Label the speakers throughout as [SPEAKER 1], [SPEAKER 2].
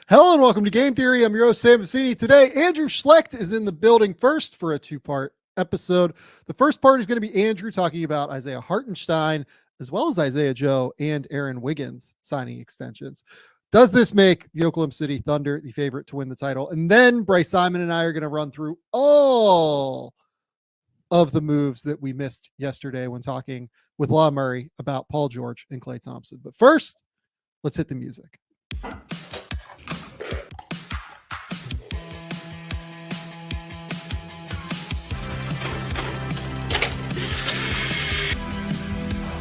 [SPEAKER 1] Hello and welcome to Game Theory. I'm your host, Sam Vecenie. Today, Andrew Schlecht is in the building first for a two-part episode. The first part is going to be Andrew talking about Isaiah Hartenstein, as well as Isaiah Joe and Aaron Wiggins signing extensions. Does this make the Oklahoma City Thunder the favorite to win the title? And then Bryce Simon and I are going to run through all of the moves that we missed yesterday when talking with Law Murray about Paul George and Klay Thompson. But first, let's hit the music.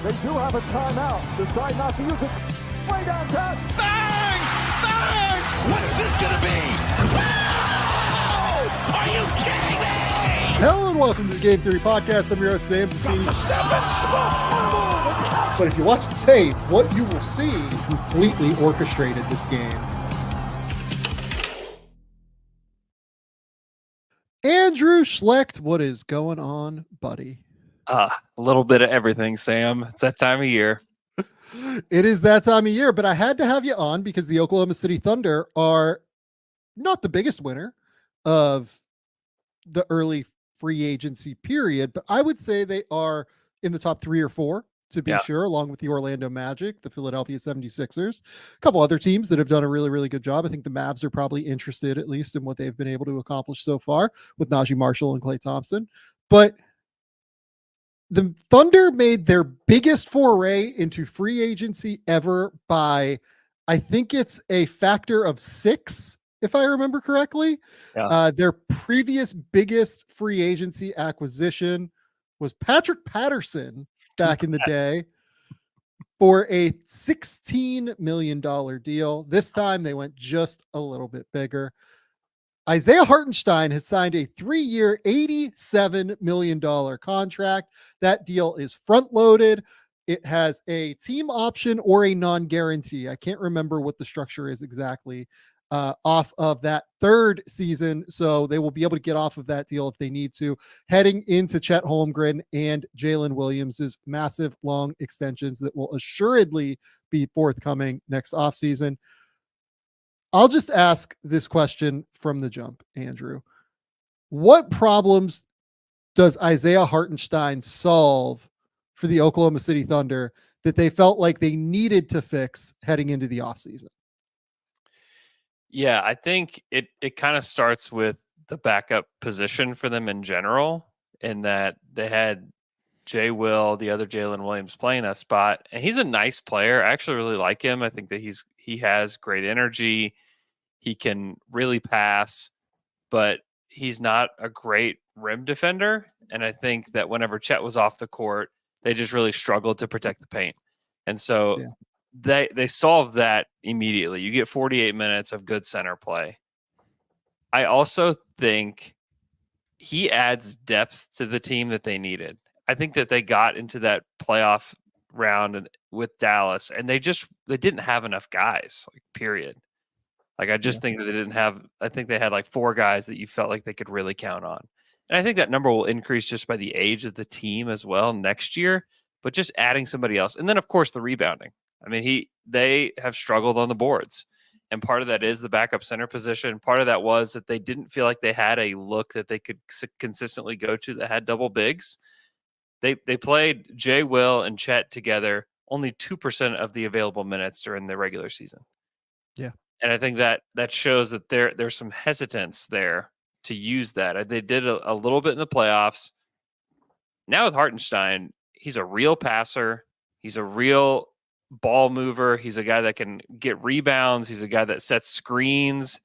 [SPEAKER 2] They do have a timeout. Decide not to use it. Way downtown.
[SPEAKER 3] Bang! Bang! What is this going to be? Wow! Are you kidding me?
[SPEAKER 1] Hello and welcome to the Game Theory Podcast. I'm your host, Sam Vecenie. But if you watch the tape, what you will see completely orchestrated this game. Andrew Schlecht, what is going on, buddy?
[SPEAKER 4] A little bit of everything, Sam. It's that time of year.
[SPEAKER 1] It is that time of year, but I had to have you on because the Oklahoma City Thunder are not the biggest winner of the early free agency period, but I would say they are in the top 3 or 4 to be sure, along with the Orlando Magic, the Philadelphia 76ers, a couple other teams that have done a really, really good job. I think the Mavs are probably interested, at least in what they've been able to accomplish so far with Najee Marshall and Klay Thompson. But the Thunder made their biggest foray into free agency ever by, I think it's a factor of 6, if I remember correctly.
[SPEAKER 4] Yeah.
[SPEAKER 1] Their previous biggest free agency acquisition was Patrick Patterson back in the day for a $16 million deal. This time they went just a little bit bigger. Isaiah Hartenstein has signed a 3-year, $87 million contract. That deal is front-loaded. It has a team option or a non-guarantee. I can't remember what the structure is exactly off of that third season. So they will be able to get off of that deal if they need to, heading into Chet Holmgren and Jalen Williams' massive long extensions that will assuredly be forthcoming next offseason. I'll just ask this question from the jump, Andrew. What problems does Isaiah Hartenstein solve for the Oklahoma City Thunder that they felt like they needed to fix heading into the offseason?
[SPEAKER 4] Yeah, I think it kind of starts with the backup position for them in general, in that they had Jay Will, the other Jalen Williams, playing that spot. And he's a nice player. I actually really like him. I think that he has great energy. He can really pass, but he's not a great rim defender. And I think that whenever Chet was off the court, they just really struggled to protect the paint. And so they solved that immediately. You get 48 minutes of good center play. I also think he adds depth to the team that they needed. I think that they got into that playoff round with Dallas, and they didn't have enough guys, like, period. Like, I just think that they didn't have – I think they had like 4 guys that you felt like they could really count on. And I think that number will increase just by the age of the team as well next year, but just adding somebody else. And then, of course, the rebounding. I mean, they have struggled on the boards, and part of that is the backup center position. Part of that was that they didn't feel like they had a look that they could consistently go to that had double bigs. They played Jay, Will, and Chet together only 2% of the available minutes during the regular season.
[SPEAKER 1] Yeah.
[SPEAKER 4] And I think that shows that there's some hesitance there to use that. They did a little bit in the playoffs. Now with Hartenstein, he's a real passer. He's a real ball mover. He's a guy that can get rebounds. He's a guy that sets screens.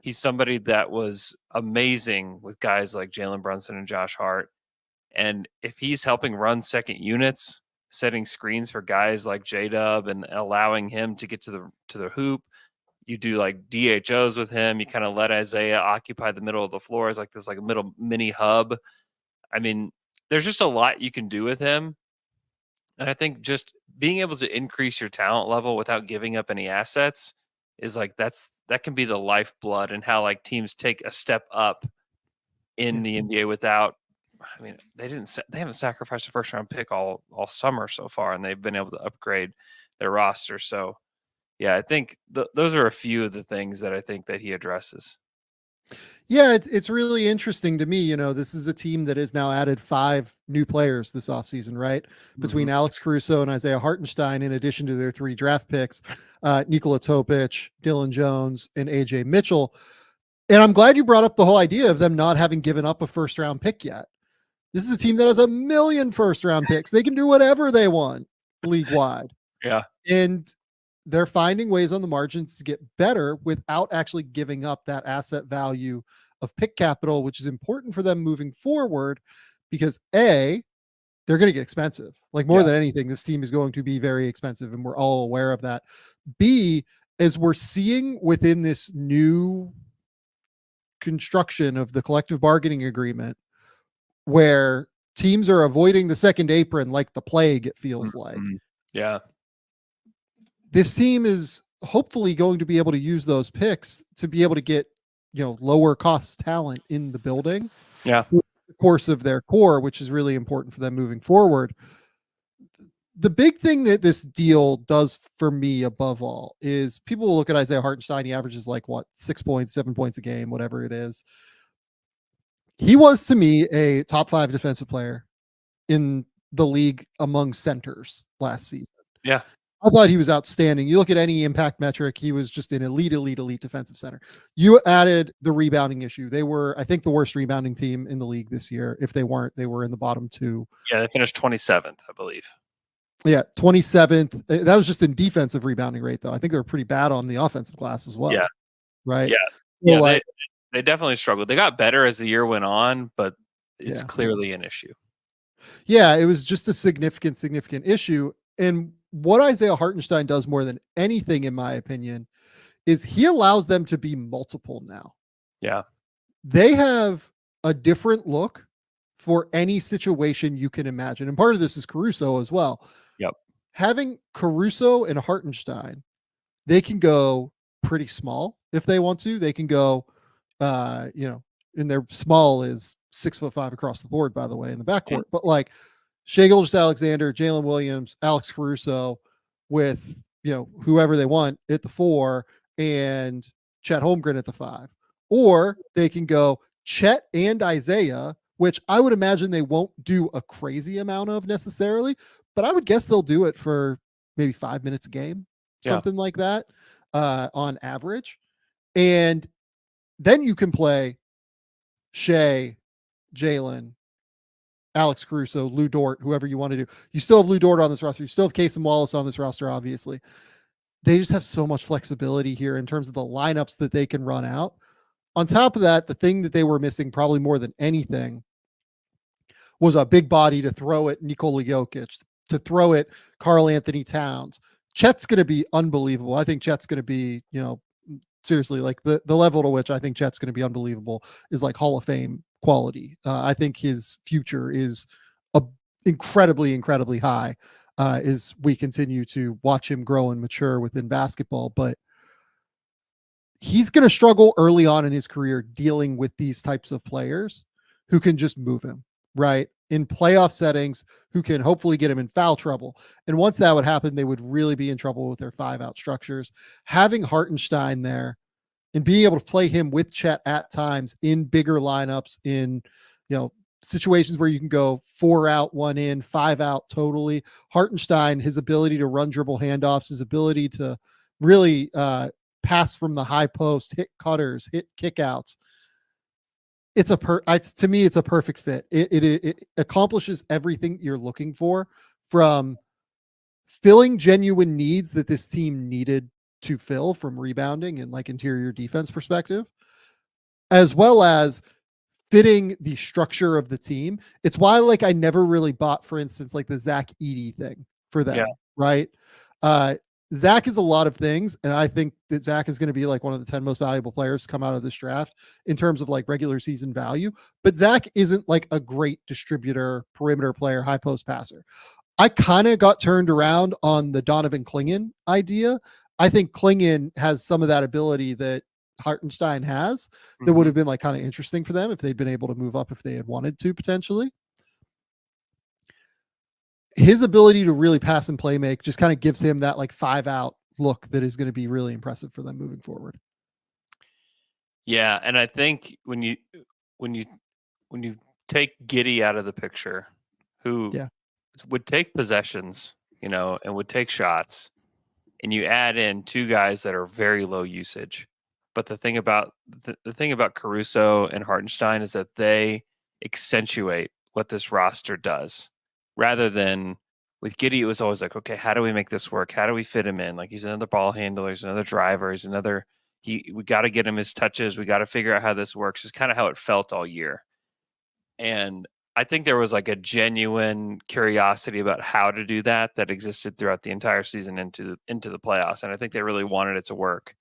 [SPEAKER 4] He's somebody that was amazing with guys like Jalen Brunson and Josh Hart. And if he's helping run second units, setting screens for guys like J-Dub and allowing him to get to the hoop, you do like DHOs with him. You kind of let Isaiah occupy the middle of the floor as like this, like a middle mini hub. I mean, there's just a lot you can do with him. And I think just being able to increase your talent level without giving up any assets is like, that can be the lifeblood, and how like teams take a step up in the NBA without, I mean, they haven't sacrificed a first round pick all summer so far, and they've been able to upgrade their roster. So yeah, I think those are a few of the things that I think that he addresses.
[SPEAKER 1] Yeah, it's really interesting to me. This is a team that has now added 5 new players this offseason, right? Between Alex Caruso and Isaiah Hartenstein, in addition to their 3 draft picks, Nikola Topic, Dylan Jones, and AJ Mitchell. And I'm glad you brought up the whole idea of them not having given up a first round pick yet. This is a team that has 1 million first round picks. They can do whatever they want league wide.
[SPEAKER 4] Yeah.
[SPEAKER 1] And they're finding ways on the margins to get better without actually giving up that asset value of pick capital, which is important for them moving forward because A, they're going to get expensive. Like more than anything, this team is going to be very expensive, and we're all aware of that. B, as we're seeing within this new construction of the collective bargaining agreement, where teams are avoiding the second apron like the plague, it feels like.
[SPEAKER 4] Yeah.
[SPEAKER 1] This team is hopefully going to be able to use those picks to be able to get, lower cost talent in the building.
[SPEAKER 4] Yeah.
[SPEAKER 1] Through the course of their core, which is really important for them moving forward. The big thing that this deal does for me above all is people will look at Isaiah Hartenstein. He averages 6 points, 7 points a game, whatever it is. He was to me a top 5 defensive player in the league among centers last season.
[SPEAKER 4] Yeah.
[SPEAKER 1] I thought he was outstanding. You look at any impact metric, he was just an elite defensive center. You added the rebounding issue. They were, I think, the worst rebounding team in the league this year. If they weren't, they were in the bottom 2.
[SPEAKER 4] Yeah, they finished 27th, I believe.
[SPEAKER 1] Yeah, 27th. That was just in defensive rebounding rate, though. I think they were pretty bad on the offensive glass as well.
[SPEAKER 4] Yeah.
[SPEAKER 1] Right?
[SPEAKER 4] Yeah. Yeah, they definitely struggled. They got better as the year went on, but it's clearly an issue.
[SPEAKER 1] Yeah, it was just a significant issue. And what Isaiah Hartenstein does more than anything, in my opinion, is he allows them to be multiple now.
[SPEAKER 4] Yeah.
[SPEAKER 1] They have a different look for any situation you can imagine. And part of this is Caruso as well.
[SPEAKER 4] Yep.
[SPEAKER 1] Having Caruso and Hartenstein, they can go pretty small if they want to. They can go, and their small is 6'5" across the board, by the way, in the backcourt. But Shai Gilgeous-Alexander, Jalen Williams, Alex Caruso with, whoever they want at the 4 and Chet Holmgren at the 5. Or they can go Chet and Isaiah, which I would imagine they won't do a crazy amount of necessarily, but I would guess they'll do it for maybe 5 minutes a game, something like that, on average. And then you can play Shai, Jalen, Alex Caruso, Lou Dort, whoever you want to do. You still have Lou Dort on this roster. You still have Case and Wallace on this roster, obviously. They just have so much flexibility here in terms of the lineups that they can run out. On top of that, the thing that they were missing probably more than anything was a big body to throw at Nikola Jokic, to throw at Karl Anthony Towns. Chet's going to be unbelievable. I think Chet's going to be, seriously, the level to which I think Chet's going to be unbelievable is Hall of Fame quality. I think his future is incredibly high as we continue to watch him grow and mature within basketball. But he's going to struggle early on in his career dealing with these types of players who can just move him, right? In playoff settings, who can hopefully get him in foul trouble. And once that would happen, they would really be in trouble with their 5-out structures. Having Hartenstein there and being able to play him with Chet at times in bigger lineups, in, situations where you can go 4 out, 1 in, 5 out totally. Hartenstein, his ability to run dribble handoffs, his ability to really pass from the high post, hit cutters, hit kickouts. To me, it's a perfect fit. It accomplishes everything you're looking for, from filling genuine needs that this team needed to fill from rebounding and interior defense perspective, as well as fitting the structure of the team. It's why I never really bought, for instance, the Zach Edey thing for them, right? Zach is a lot of things, and I think that Zach is going to be one of the 10 most valuable players to come out of this draft in terms of regular season value. But Zach isn't a great distributor, perimeter player, high post passer. I kind of got turned around on the Donovan Clingan idea. I think Clingan has some of that ability that Hartenstein has that would have been kind of interesting for them if they'd been able to move up if they had wanted to potentially. His ability to really pass and play make just kind of gives him that 5-out look that is going to be really impressive for them moving forward.
[SPEAKER 4] Yeah, and I think when you take Giddey out of the picture, who would take possessions, and would take shots, and you add in two guys that are very low usage. But the thing about Caruso and Hartenstein is that they accentuate what this roster does, rather than with Giddey. It was always like, okay, how do we make this work? How do we fit him in? Like, he's another ball handler, he's another driver, he's another. We got to get him his touches. We got to figure out how this works. It's kind of how it felt all year. And I think there was like a genuine curiosity about how to do that existed throughout the entire season into the playoffs. And I think they really wanted it to work.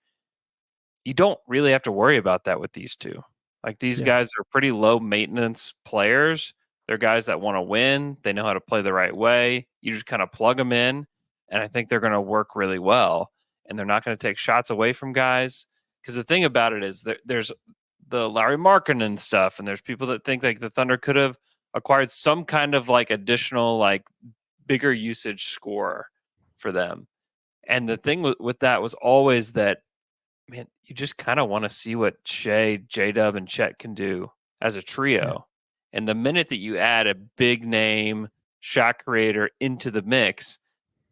[SPEAKER 4] You don't really have to worry about that with these two. Like, these guys are pretty low maintenance players. They're guys that want to win. They know how to play the right way. You just kind of plug them in, and I think they're going to work really well. And they're not going to take shots away from guys. Because the thing about it is there's the Larry Markkinen stuff, and there's people that think like the Thunder could have acquired some kind of like additional, like, bigger usage scorer for them. And the thing with that was always that, man, you just kind of want to see what Shea, J-Dub, and Chet can do as a trio. Yeah. And the minute that you add a big name shot creator into the mix,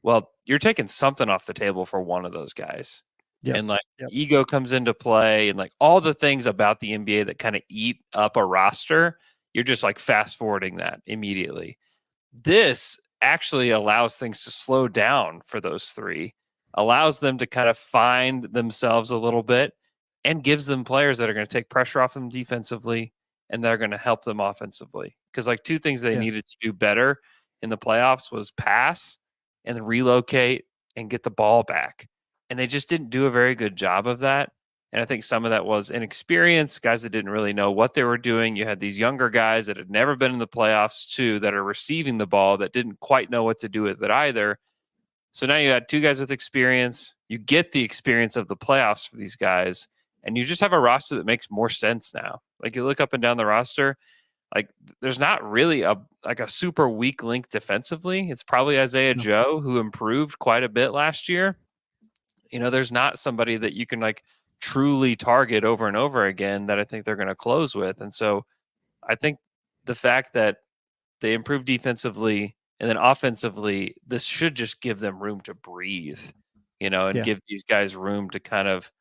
[SPEAKER 4] well, you're taking something off the table for one of those guys. Yep. And ego comes into play, and like all the things about the NBA that kind of eat up a roster, you're just like fast forwarding that immediately. This actually allows things to slow down for those three, allows them to kind of find themselves a little bit, and gives them players that are going to take pressure off them defensively, and they're going to help them offensively. Because like two things they needed to do better in the playoffs was pass and relocate and get the ball back. And they just didn't do a very good job of that. And I think some of that was inexperience, guys that didn't really know what they were doing. You had these younger guys that had never been in the playoffs too, that are receiving the ball, that didn't quite know what to do with it either. So now you had two guys with experience. You get the experience of the playoffs for these guys, and you just have a roster that makes more sense now. Like, you look up and down the roster, like, there's not really a super weak link defensively. It's probably Isaiah Joe, who improved quite a bit last year. There's not somebody that you can like truly target over and over again that I think they're going to close with. And so I think the fact that they improved defensively and then offensively, this should just give them room to breathe, and give these guys room to kind of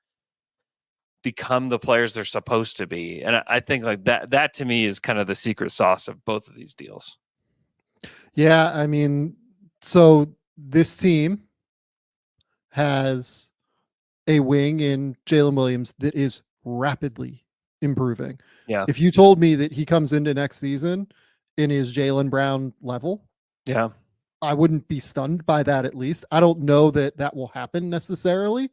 [SPEAKER 4] become the players they're supposed to be. And I think like that to me is kind of the secret sauce of both of these deals.
[SPEAKER 1] Yeah. I mean, so this team has a wing in Jalen Williams that is rapidly improving.
[SPEAKER 4] Yeah.
[SPEAKER 1] If you told me that he comes into next season in his Jaylen Brown level, I wouldn't be stunned by that. At least I don't know that will happen necessarily,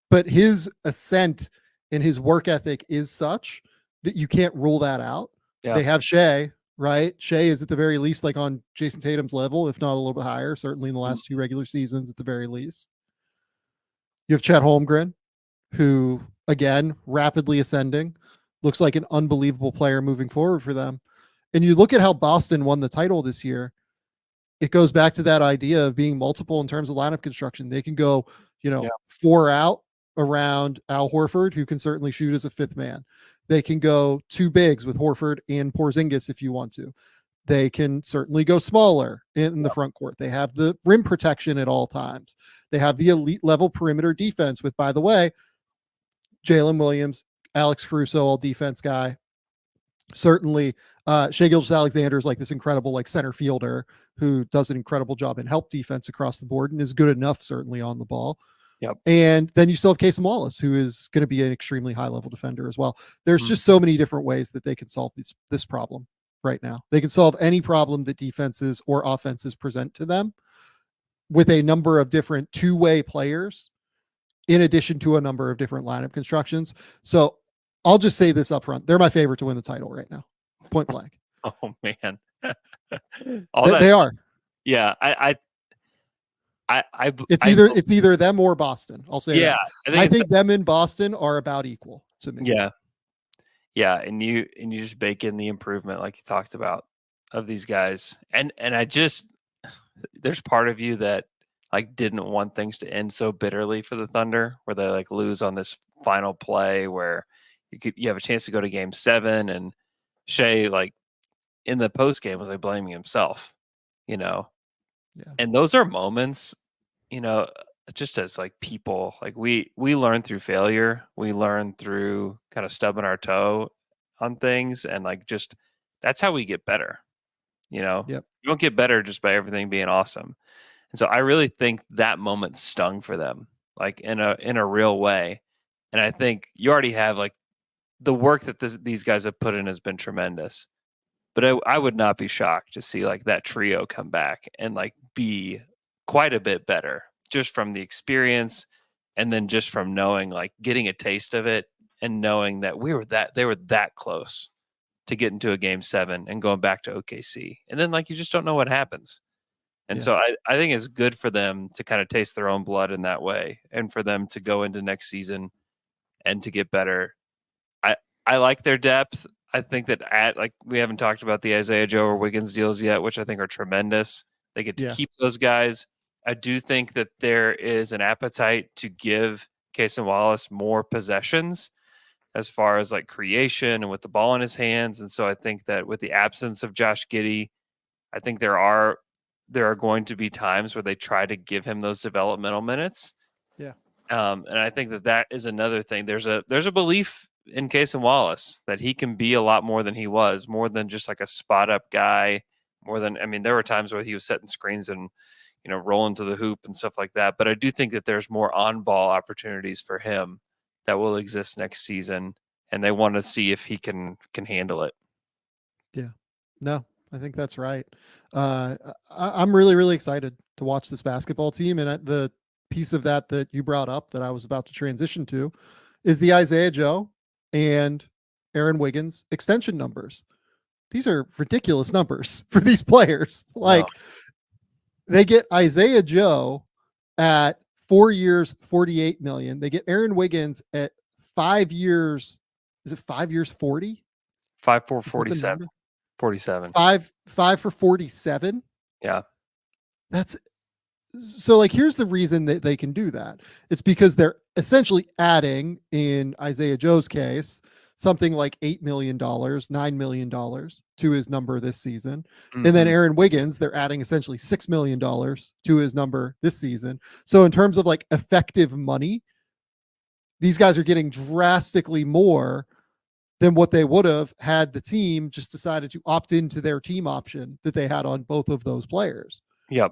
[SPEAKER 1] but his ascent and his work ethic is such that you can't rule that out. Yeah. They have Shea, right? Shea is at the very least like on Jayson Tatum's level, if not a little bit higher, certainly in the last two regular seasons at the very least. You have Chet Holmgren, who, again, rapidly ascending, looks like an unbelievable player moving forward for them. And you look at how Boston won the title this year, it goes back to that idea of being multiple in terms of lineup construction. They can go, 4 out around Al Horford, who can certainly shoot as a fifth man. They can go 2 bigs with Horford and Porzingis if you want to. They can certainly go smaller in the front court. They have the rim protection at all times. They have the elite level perimeter defense with, by the way, Jalen Williams, Alex Caruso, all defense guy. Certainly, Shai Gilgeous-Alexander is like this incredible like center fielder who does an incredible job in help defense across the board and is good enough certainly on the ball.
[SPEAKER 4] Yep.
[SPEAKER 1] And then you still have Casey Wallace, who is going to be an extremely high level defender as well. There's just so many different ways that they can solve this problem. Right now, they can solve any problem that defenses or offenses present to them with a number of different two-way players in addition to a number of different lineup constructions. So I'll just say this up front. They're my favorite to win the title right now. Point blank.
[SPEAKER 4] Oh man.
[SPEAKER 1] They are.
[SPEAKER 4] Yeah.
[SPEAKER 1] It's either them or Boston. I'll say that. I think them and Boston are about equal to me.
[SPEAKER 4] Yeah. Yeah, and you just bake in the improvement like you talked about of these guys. And I just, there's part of you that like didn't want things to end so bitterly for the Thunder, where they like lose on this final play where you have a chance to go to game 7, and Shea like in the post game was like blaming himself, you know.
[SPEAKER 1] Yeah.
[SPEAKER 4] And those are moments, you know, just as like people, like we learn through failure, we learn through kind of stubbing our toe on things, and like just that's how we get better. You know,
[SPEAKER 1] Yep.
[SPEAKER 4] you don't get better just by everything being awesome. And so I really think that moment stung for them, like in a real way. And I think you already have like the work that these guys have put in has been tremendous. But I would not be shocked to see like that trio come back and like be quite a bit better just from the experience, and then just from knowing, like getting a taste of it and knowing that they were that close to getting to a game 7 and going back to OKC. And then like you just don't know what happens. And
[SPEAKER 1] Yeah.
[SPEAKER 4] so I think it's good for them to kind of taste their own blood in that way, and for them to go into next season and to get better. I like their depth. I think that like we haven't talked about the Isaiah Joe or Wiggins deals yet, which I think are tremendous. They get to
[SPEAKER 1] Yeah.
[SPEAKER 4] keep those guys. I do think that there is an appetite to give Cason Wallace more possessions as far as like creation and with the ball in his hands. And so I think that with the absence of Josh Giddey, I think there are going to be times where they try to give him those developmental minutes.
[SPEAKER 1] Yeah.
[SPEAKER 4] And I think that is another thing. There's a belief in Cason Wallace that he can be a lot more than he was, more than just like a spot up guy. More than, I mean, there were times where he was setting screens and, you know, rolling to the hoop and stuff like that. But I do think that there's more on ball opportunities for him that will exist next season, and they want to see if he can handle it.
[SPEAKER 1] Yeah. No, I think that's right. I'm really, really excited to watch this basketball team. And the piece of that you brought up that I was about to transition to is the Isaiah Joe and Aaron Wiggins extension numbers. These are ridiculous numbers for these players. Like they get Isaiah Joe at 4 years, 48 million. They get Aaron Wiggins at 5 years. Is it 5 years, 40?
[SPEAKER 4] 5 4 47. 47.
[SPEAKER 1] 5 for 47.
[SPEAKER 4] Yeah.
[SPEAKER 1] That's so like, here's the reason that they can do that. It's because they're essentially adding, in Isaiah Joe's case, something like $8 million, $9 million to his number this season.
[SPEAKER 4] Mm-hmm.
[SPEAKER 1] And then Aaron Wiggins, they're adding essentially $6 million to his number this season. So in terms of like effective money, these guys are getting drastically more than what they would have had the team just decided to opt into their team option that they had on both of those players.
[SPEAKER 4] Yep.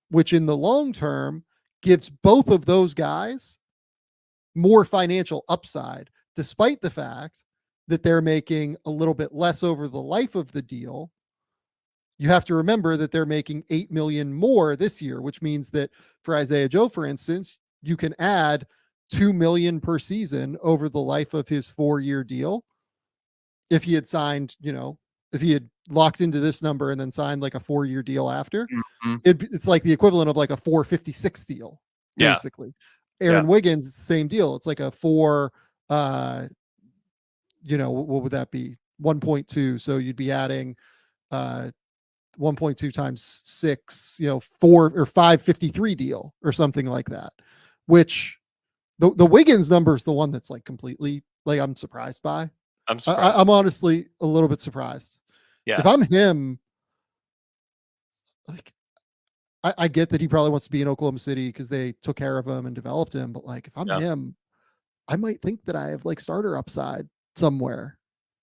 [SPEAKER 1] Which in the long term gives both of those guys more financial upside, despite the fact that they're making a little bit less over the life of the deal. You have to remember that they're making $8 million more this year, which means that for Isaiah Joe, for instance, you can add $2 million per season over the life of his 4-year deal. If he had signed, you know, if he had locked into this number and then signed like a 4-year deal after, it's like the equivalent of like a 456 deal, basically. Aaron Wiggins, it's the same deal. It's like a 4, you know, what would that be? 1.2. So you'd be adding 1.2 times 6, you know, 4 or 553 deal or something like that, which the Wiggins number is the one that's like completely, like, I'm surprised by. I'm honestly a little bit surprised.
[SPEAKER 4] Yeah.
[SPEAKER 1] If I'm him, like, I get that he probably wants to be in Oklahoma City because they took care of him and developed him. But like, if I'm him, I might think that I have like starter upside somewhere.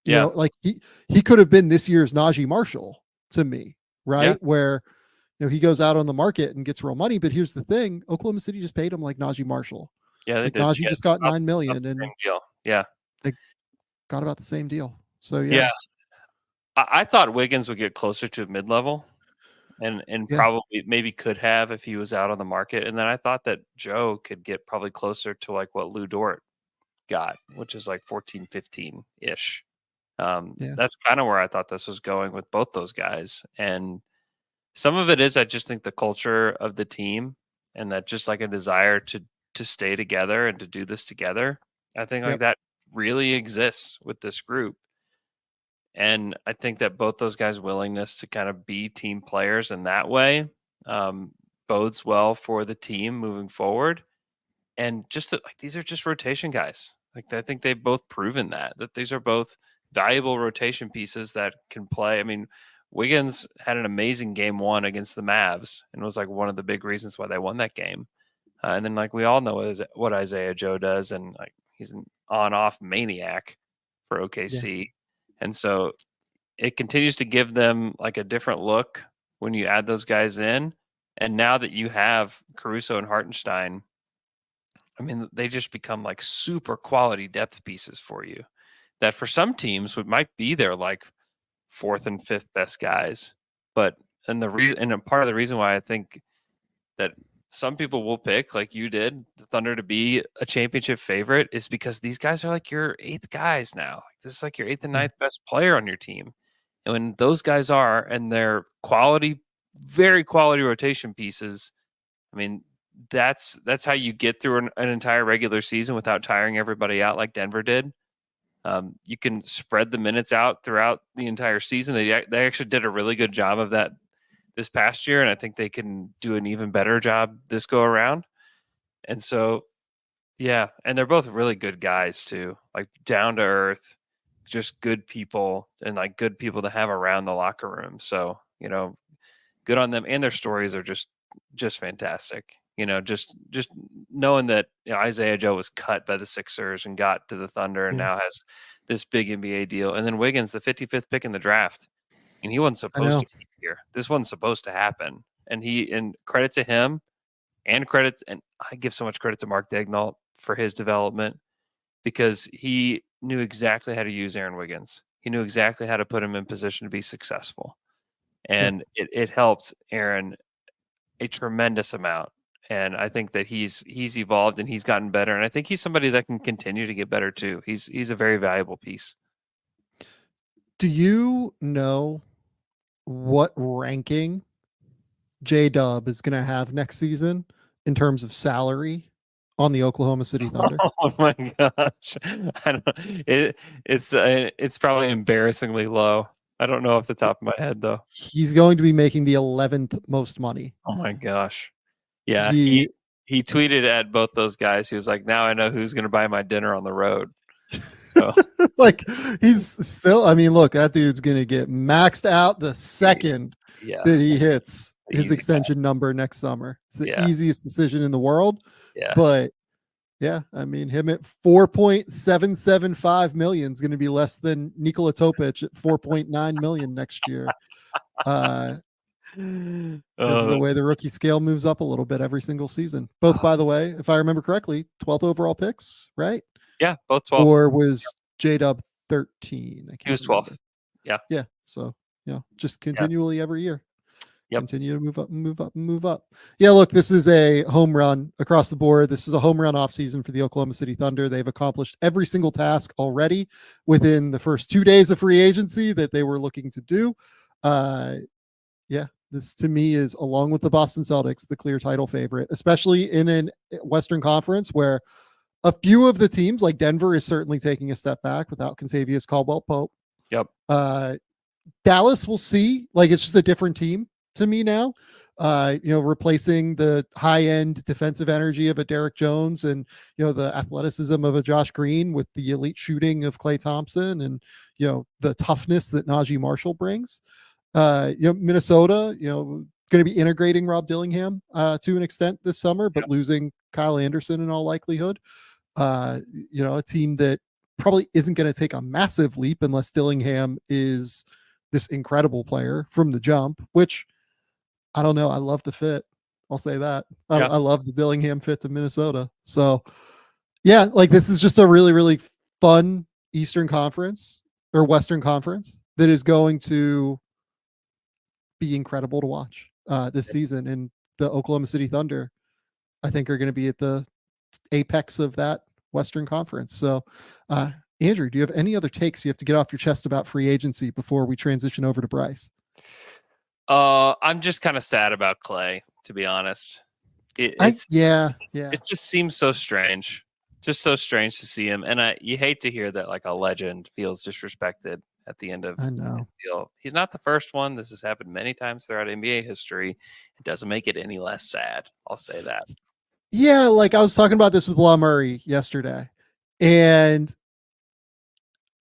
[SPEAKER 1] You know, like he could have been this year's Najee Marshall to me, right?
[SPEAKER 4] Yeah.
[SPEAKER 1] Where, you know, he goes out on the market and gets real money. But here's the thing: Oklahoma City just paid him like Najee Marshall.
[SPEAKER 4] Yeah, they
[SPEAKER 1] like
[SPEAKER 4] did.
[SPEAKER 1] Najee just got $9 million, and
[SPEAKER 4] same deal. Yeah,
[SPEAKER 1] they got about the same deal. So
[SPEAKER 4] yeah. I thought Wiggins would get closer to mid-level, and probably maybe could have if he was out on the market. And then I thought that Joe could get probably closer to like what Lou Dort got, which is like 14, 15 ish. That's kind of where I thought this was going with both those guys. And some of it is, I just think the culture of the team, and that just like a desire to stay together and to do this together. I think like that really exists with this group. And I think that both those guys' willingness to kind of be team players in that way, both bodes well for the team moving forward. And just that, like, these are just rotation guys. Like, I think they've both proven that these are both valuable rotation pieces that can play. I mean, Wiggins had an amazing game 1 against the Mavs and was like one of the big reasons why they won that game. And then, like, we all know what Isaiah Joe does, and like he's an on-off maniac for OKC. And so it continues to give them like a different look when you add those guys in. And now that you have Caruso and Hartenstein, I mean, they just become like super quality depth pieces for you that for some teams might be their like 4th and 5th best guys. But, and part of the reason why I think that some people will pick, like you did, the Thunder to be a championship favorite is because these guys are like your 8th guys now. Like, this is like your 8th and 9th best player on your team. And when those guys are, and they're quality, very quality rotation pieces, I mean, that's how you get through an entire regular season without tiring everybody out like Denver did. You can spread the minutes out throughout the entire season. They actually did a really good job of that this past year, and I think they can do an even better job this go around. And so, yeah, and they're both really good guys too, like down to earth, just good people, and like good people to have around the locker room. So, you know, good on them, and their stories are just fantastic. You know, just knowing that, you know, Isaiah Joe was cut by the Sixers and got to the Thunder and now has this big NBA deal, and then Wiggins, the 55th pick in the draft, and he wasn't supposed to be here. This wasn't supposed to happen, and credit to him, and I give so much credit to Mark Daigneault for his development, because he knew exactly how to use Aaron Wiggins. He knew exactly how to put him in position to be successful, and it helped Aaron a tremendous amount. And I think that he's evolved and he's gotten better. And I think he's somebody that can continue to get better too. He's a very valuable piece.
[SPEAKER 1] Do you know what ranking J-Dub is going to have next season in terms of salary on the Oklahoma City Thunder?
[SPEAKER 4] Oh my gosh. It's probably embarrassingly low. I don't know off the top of my head though.
[SPEAKER 1] He's going to be making the 11th most money.
[SPEAKER 4] Oh my gosh. Yeah, he tweeted at both those guys. He was like, "Now I know who's going to buy my dinner on the road." So,
[SPEAKER 1] like, he's still. I mean, look, that dude's going to get maxed out the second that he hits his extension number next summer. It's the easiest decision in the world. Yeah, but yeah, I mean, him at $4.775 million is going to be less than Nikola Topic at $4.9 million next year. Because of the way the rookie scale moves up a little bit every single season. Both, by the way, if I remember correctly, 12th overall picks, right?
[SPEAKER 4] Yeah, both 12.
[SPEAKER 1] Or was J-Dub 13?
[SPEAKER 4] He was 12. Yeah.
[SPEAKER 1] Yeah. So, you know, just continually every year. Continue to move up and move up and move up. Yeah, look, this is a home run across the board. This is a home run offseason for the Oklahoma City Thunder. They've accomplished every single task already within the first 2 days of free agency that they were looking to do. Yeah, this to me is, along with the Boston Celtics, the clear title favorite, especially in a Western Conference where a few of the teams, like Denver, is certainly taking a step back without Contavious Caldwell-Pope.
[SPEAKER 4] Yep.
[SPEAKER 1] Dallas, we'll see. Like, it's just a different team to me now. You know, replacing the high-end defensive energy of a Derrick Jones and, you know, the athleticism of a Josh Green with the elite shooting of Klay Thompson and, you know, the toughness that Najee Marshall brings. You know, Minnesota, you know, going to be integrating Rob Dillingham to an extent this summer, but losing Kyle Anderson in all likelihood. You know, a team that probably isn't going to take a massive leap unless Dillingham is this incredible player from the jump, which I don't know. I love the fit. I'll say that. I love the Dillingham fit to Minnesota. So yeah, like, this is just a really, really fun Eastern Conference or Western Conference that is going to be incredible to watch this season. And the Oklahoma City Thunder, I think, are going to be at the apex of that Western Conference. So, Andrew, do you have any other takes you have to get off your chest about free agency before we transition over to Bryce?
[SPEAKER 4] I'm just kind of sad about Klay, to be honest. It just seems so strange. Just so strange to see him. And you hate to hear that, like, a legend feels disrespected at the end of
[SPEAKER 1] I know.
[SPEAKER 4] his deal. He's not the first one. This has happened many times throughout NBA history. It doesn't make it any less sad. I'll say that.
[SPEAKER 1] Yeah, like I was talking about this with La Murray yesterday, and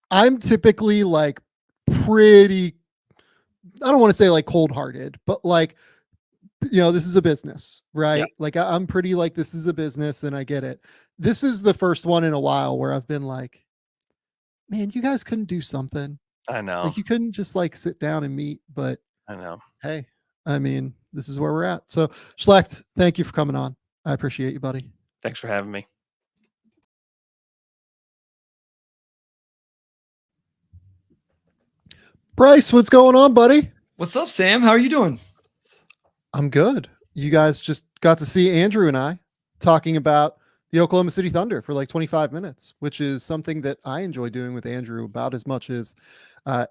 [SPEAKER 1] I'm typically like pretty, I don't want to say like cold-hearted, but like, this is a business, right?
[SPEAKER 4] Yeah.
[SPEAKER 1] Like I'm pretty like, this is a business and I get it. This is the first one in a while where I've been like, man, you guys couldn't do something.
[SPEAKER 4] I know.
[SPEAKER 1] Like you couldn't just like sit down and meet, but
[SPEAKER 4] I know.
[SPEAKER 1] hey, I mean, this is where we're at. So Schlecht, thank you for coming on. I appreciate you, buddy.
[SPEAKER 4] Thanks for having me.
[SPEAKER 1] Bryce, what's going on, buddy?
[SPEAKER 5] What's up, Sam? How are you doing?
[SPEAKER 1] I'm good. You guys just got to see Andrew and I talking about the Oklahoma City Thunder for like 25 minutes, which is something that I enjoy doing with Andrew about as much as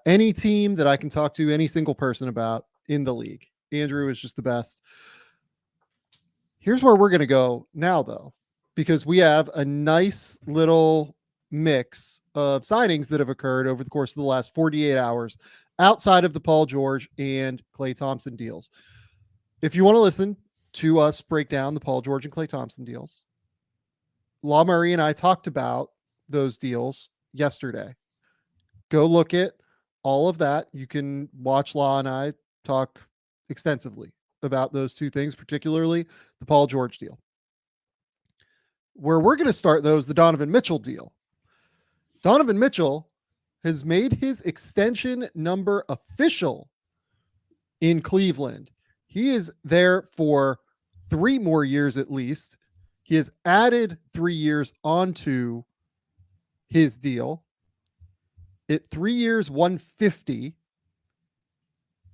[SPEAKER 1] any team that I can talk to any single person about in the league. Andrew is just the best. Here's where we're going to go now, though, because we have a nice little mix of signings that have occurred over the course of the last 48 hours outside of the Paul George and Klay Thompson deals. If you want to listen to us break down the Paul George and Klay Thompson deals, La Murray and I talked about those deals yesterday. Go look at all of that. You can watch La and I talk extensively about those two things, particularly the Paul George deal. Where we're going to start, though, is the Donovan Mitchell deal. Donovan Mitchell has made his extension number official in Cleveland. He is there for 3 more years at least. He has added 3 years onto his deal. At 3 years, $150.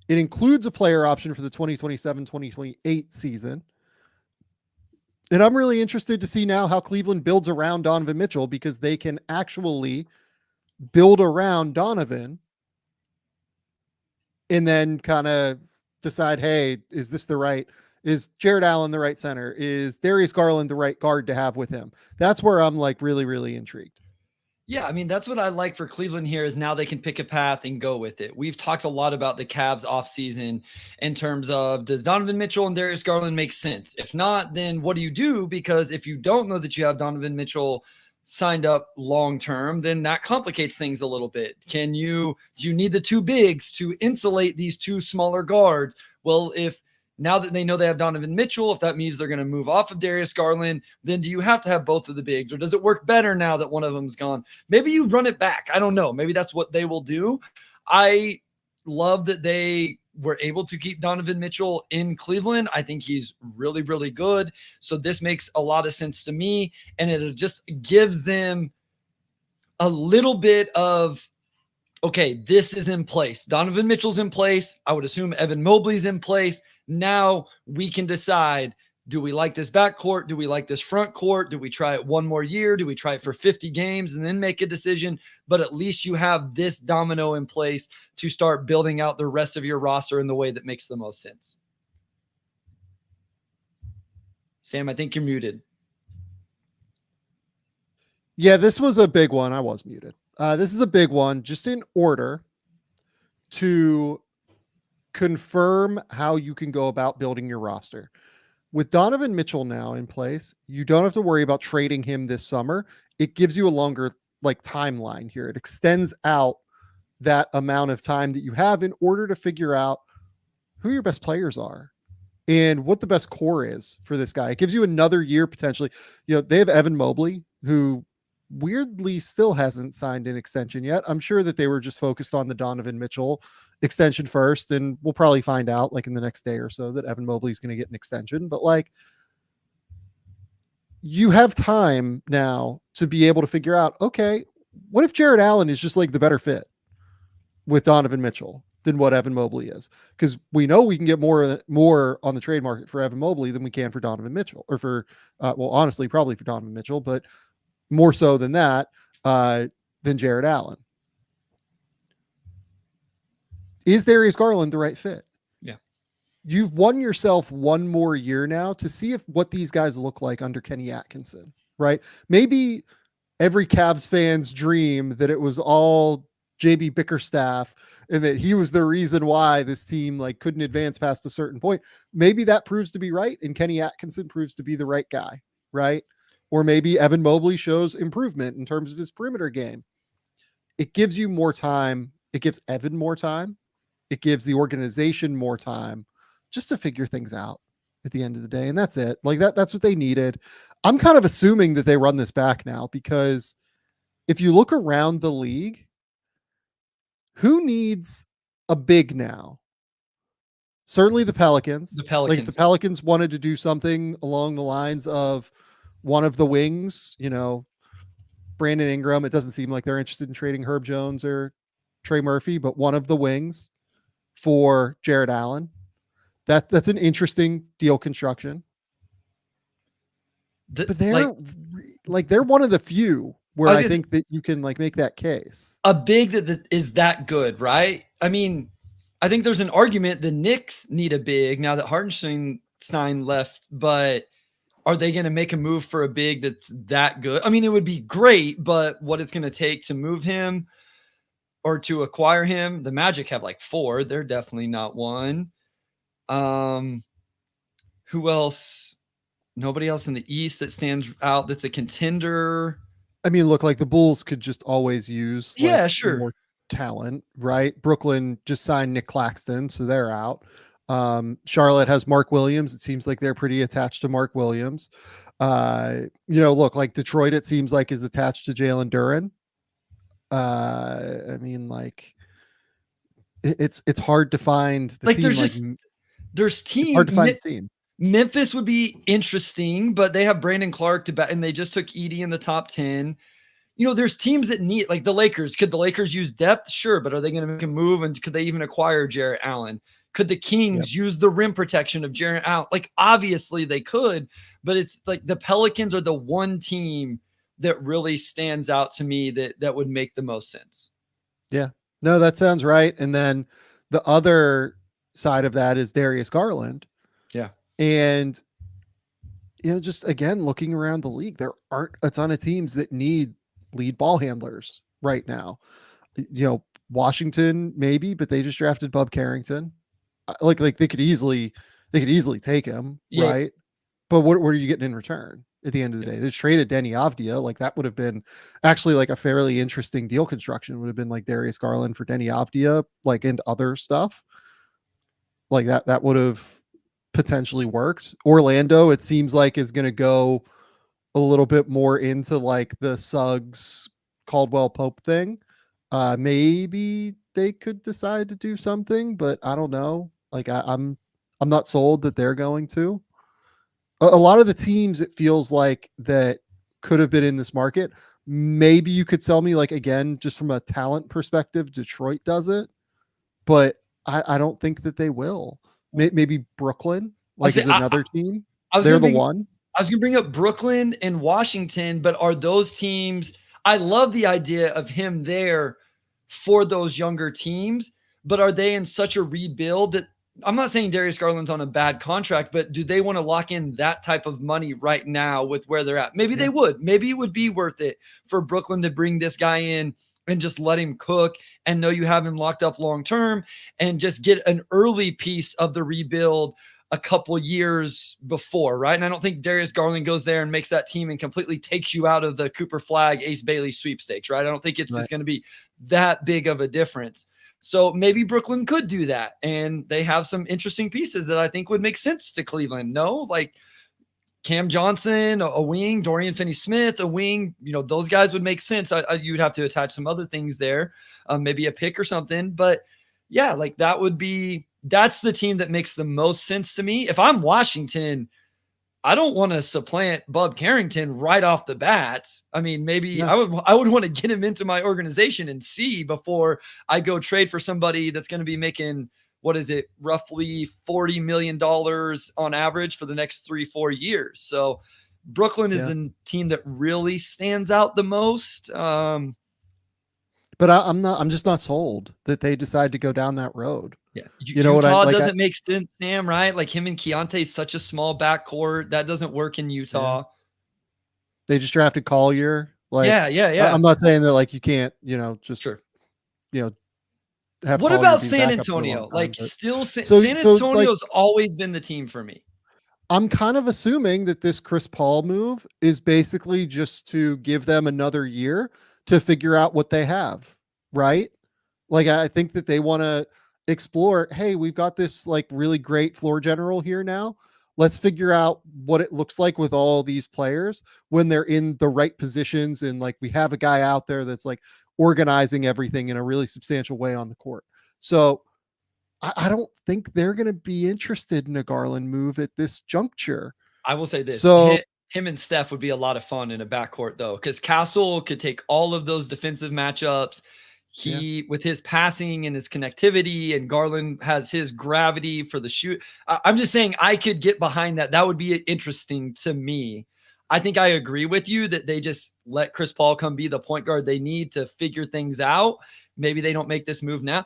[SPEAKER 1] It includes a player option for the 2027-2028 season. And I'm really interested to see now how Cleveland builds around Donovan Mitchell, because they can actually build around Donovan and then kind of decide, hey, is Jared Allen the right center? Is Darius Garland the right guard to have with him? That's where I'm like really, really intrigued.
[SPEAKER 5] Yeah, I mean, that's what I like for Cleveland here is now they can pick a path and go with it. We've talked a lot about the Cavs offseason in terms of, does Donovan Mitchell and Darius Garland make sense? If not, then what do you do? Because if you don't know that you have Donovan Mitchell signed up long-term, then that complicates things a little bit. Do you need the 2 bigs to insulate these 2 smaller guards? Well, if now that they know they have Donovan Mitchell, if that means they're going to move off of Darius Garland, then do you have to have both of the bigs, or does it work better now that one of them's gone? Maybe you run it back. I don't know. Maybe that's what they will do. I love that they were able to keep Donovan Mitchell in Cleveland. I think he's really, really good. So this makes a lot of sense to me, and it just gives them a little bit of, okay, this is in place. Donovan Mitchell's in place. I would assume Evan Mobley's in place. Now we can decide, do we like this backcourt? Do we like this front court? Do we try it 1 more year? Do we try it for 50 games and then make a decision? But at least you have this domino in place to start building out the rest of your roster in the way that makes the most sense. Sam, I think you're muted.
[SPEAKER 1] Yeah, this was a big one. I was muted. This is a big one, just in order to confirm how you can go about building your roster. With Donovan Mitchell now in place, you don't have to worry about trading him this summer. It gives you a longer timeline here. It extends out that amount of time that you have in order to figure out who your best players are and what the best core is for this guy. It gives you another year potentially. They have Evan Mobley, who weirdly still hasn't signed an extension yet. I'm sure that they were just focused on the Donovan Mitchell extension first, and we'll probably find out in the next day or so that Evan Mobley is going to get an extension. But you have time now to be able to figure out, okay, what if Jared Allen is just the better fit with Donovan Mitchell than what Evan Mobley is? Because we know we can get more on the trade market for Evan Mobley than we can for Donovan Mitchell, or honestly, probably for Donovan Mitchell, but more so than that, than Jared Allen. Is Darius Garland the right fit?
[SPEAKER 5] Yeah.
[SPEAKER 1] You've won yourself 1 more year now to see what these guys look like under Kenny Atkinson, right? Maybe every Cavs fan's dream that it was all JB Bickerstaff and that he was the reason why this team like couldn't advance past a certain point. Maybe that proves to be right. And Kenny Atkinson proves to be the right guy. Right. Or maybe Evan Mobley shows improvement in terms of his perimeter game. It gives you more time. It gives Evan more time. It gives the organization more time just to figure things out at the end of the day. And that's it. Like that's what they needed. I'm kind of assuming that they run this back now, because if you look around the league, who needs a big now? Certainly the Pelicans. Like if the Pelicans wanted to do something along the lines of one of the wings, Brandon Ingram, it doesn't seem like they're interested in trading Herb Jones or Trey Murphy, but one of the wings for Jared Allen. That's an interesting deal construction. But they're they're one of the few where I think that you can like make that case.
[SPEAKER 5] A big that is that good, right? I mean, I think there's an argument the Knicks need a big now that Hartenstein left, but are they going to make a move for a big that's that good? I mean, it would be great, but what it's going to take to move him or to acquire him, the Magic have like 4. They're definitely not one. Who else? Nobody else in the East that stands out that's a contender.
[SPEAKER 1] I mean, look, like the Bulls could just always use more talent, right? Brooklyn just signed Nick Claxton, so they're out. Charlotte has Mark Williams. It seems like they're pretty attached to Mark Williams. Look, like Detroit, it seems like is attached to Jalen Duren. I mean, like it's hard to find the team.
[SPEAKER 5] There's teams
[SPEAKER 1] hard to find a team.
[SPEAKER 5] Memphis would be interesting, but they have Brandon Clark to bet, and they just took Edie in the top 10. There's teams that need, like the Lakers. Could the Lakers use depth? Sure, but are they going to make a move? And could they even acquire Jarrett Allen? Could the Kings use the rim protection of Jarrett Allen? Like, obviously they could, but it's like the Pelicans are the one team that really stands out to me that would make the most sense.
[SPEAKER 1] Yeah, no, that sounds right. And then the other side of that is Darius Garland.
[SPEAKER 5] Yeah.
[SPEAKER 1] And, just again, looking around the league, there aren't a ton of teams that need lead ball handlers right now. Washington maybe, but they just drafted Bub Carrington. Like they could easily take him, right? But what are you getting in return at the end of the day? They just traded Denny Avdia. Like that would have been actually like a fairly interesting deal construction. Would have been like Darius Garland for Denny Avdia, like, and other stuff like that would have potentially worked. Orlando, it seems like, is going to go a little bit more into like the Suggs Caldwell Pope thing. Maybe they could decide to do something, but I don't know. Like I'm not sold that they're going to. A lot of the teams, it feels like that could have been in this market. Maybe you could sell me, like, again, just from a talent perspective, Detroit does it, but I don't think that they will. Maybe Brooklyn, like, is another team. They're the one.
[SPEAKER 5] I was going to bring up Brooklyn and Washington, but are those teams? I love the idea of him there for those younger teams, but are they in such a rebuild that I'm not saying Darius Garland's on a bad contract, but do they want to lock in that type of money right now with where they're at? Maybe they would. Maybe it would be worth it for Brooklyn to bring this guy in and just let him cook and know you have him locked up long-term and just get an early piece of the rebuild a couple years before, right? And I don't think Darius Garland goes there and makes that team and completely takes you out of the Cooper Flagg, Ace Bailey sweepstakes, right? I don't think it's just going to be that big of a difference. So maybe Brooklyn could do that. And they have some interesting pieces that I think would make sense to Cleveland. No, like Cam Johnson, a wing, Dorian Finney-Smith, a wing, those guys would make sense. You'd have to attach some other things there, maybe a pick or something. But yeah, like that's the team that makes the most sense to me. If I'm Washington, I don't want to supplant Bub Carrington right off the bat. I mean, maybe I would want to get him into my organization and see before I go trade for somebody that's going to be making, roughly $40 million on average for the next 3-4 years. So Brooklyn is the team that really stands out the most.
[SPEAKER 1] But I'm just not sold that they decide to go down that road.
[SPEAKER 5] Yeah.
[SPEAKER 1] Utah
[SPEAKER 5] doesn't make sense, Sam, right? Like him and Keontae is such a small backcourt. That doesn't work in Utah.
[SPEAKER 1] They just drafted Collier. Like,
[SPEAKER 5] yeah.
[SPEAKER 1] I'm not saying that, like, you can't, just have
[SPEAKER 5] What
[SPEAKER 1] Collier
[SPEAKER 5] about
[SPEAKER 1] be
[SPEAKER 5] San
[SPEAKER 1] backup for a long
[SPEAKER 5] Antonio?
[SPEAKER 1] time,
[SPEAKER 5] Like,
[SPEAKER 1] but
[SPEAKER 5] still,
[SPEAKER 1] so
[SPEAKER 5] San
[SPEAKER 1] so like
[SPEAKER 5] Antonio's always been the team for me.
[SPEAKER 1] I'm kind of assuming that this Chris Paul move is basically just to give them another year to figure out what they have, right? Like I think that they want to explore, hey, we've got this like really great floor general here now. Let's figure out what it looks like with all these players when they're in the right positions and like we have a guy out there that's like organizing everything in a really substantial way on the court. So I don't think they're going to be interested in a Garland move at this juncture.
[SPEAKER 5] I will say this:
[SPEAKER 1] So
[SPEAKER 5] him and Steph would be a lot of fun in a backcourt, though, because Castle could take all of those defensive matchups.
[SPEAKER 1] yeah,
[SPEAKER 5] With his passing and his connectivity, and Garland has his gravity for the shoot. I'm just saying I could get behind that. That would be interesting to me. I think I agree with you that they just let Chris Paul come be the point guard they need to figure things out. Maybe they don't make this move now.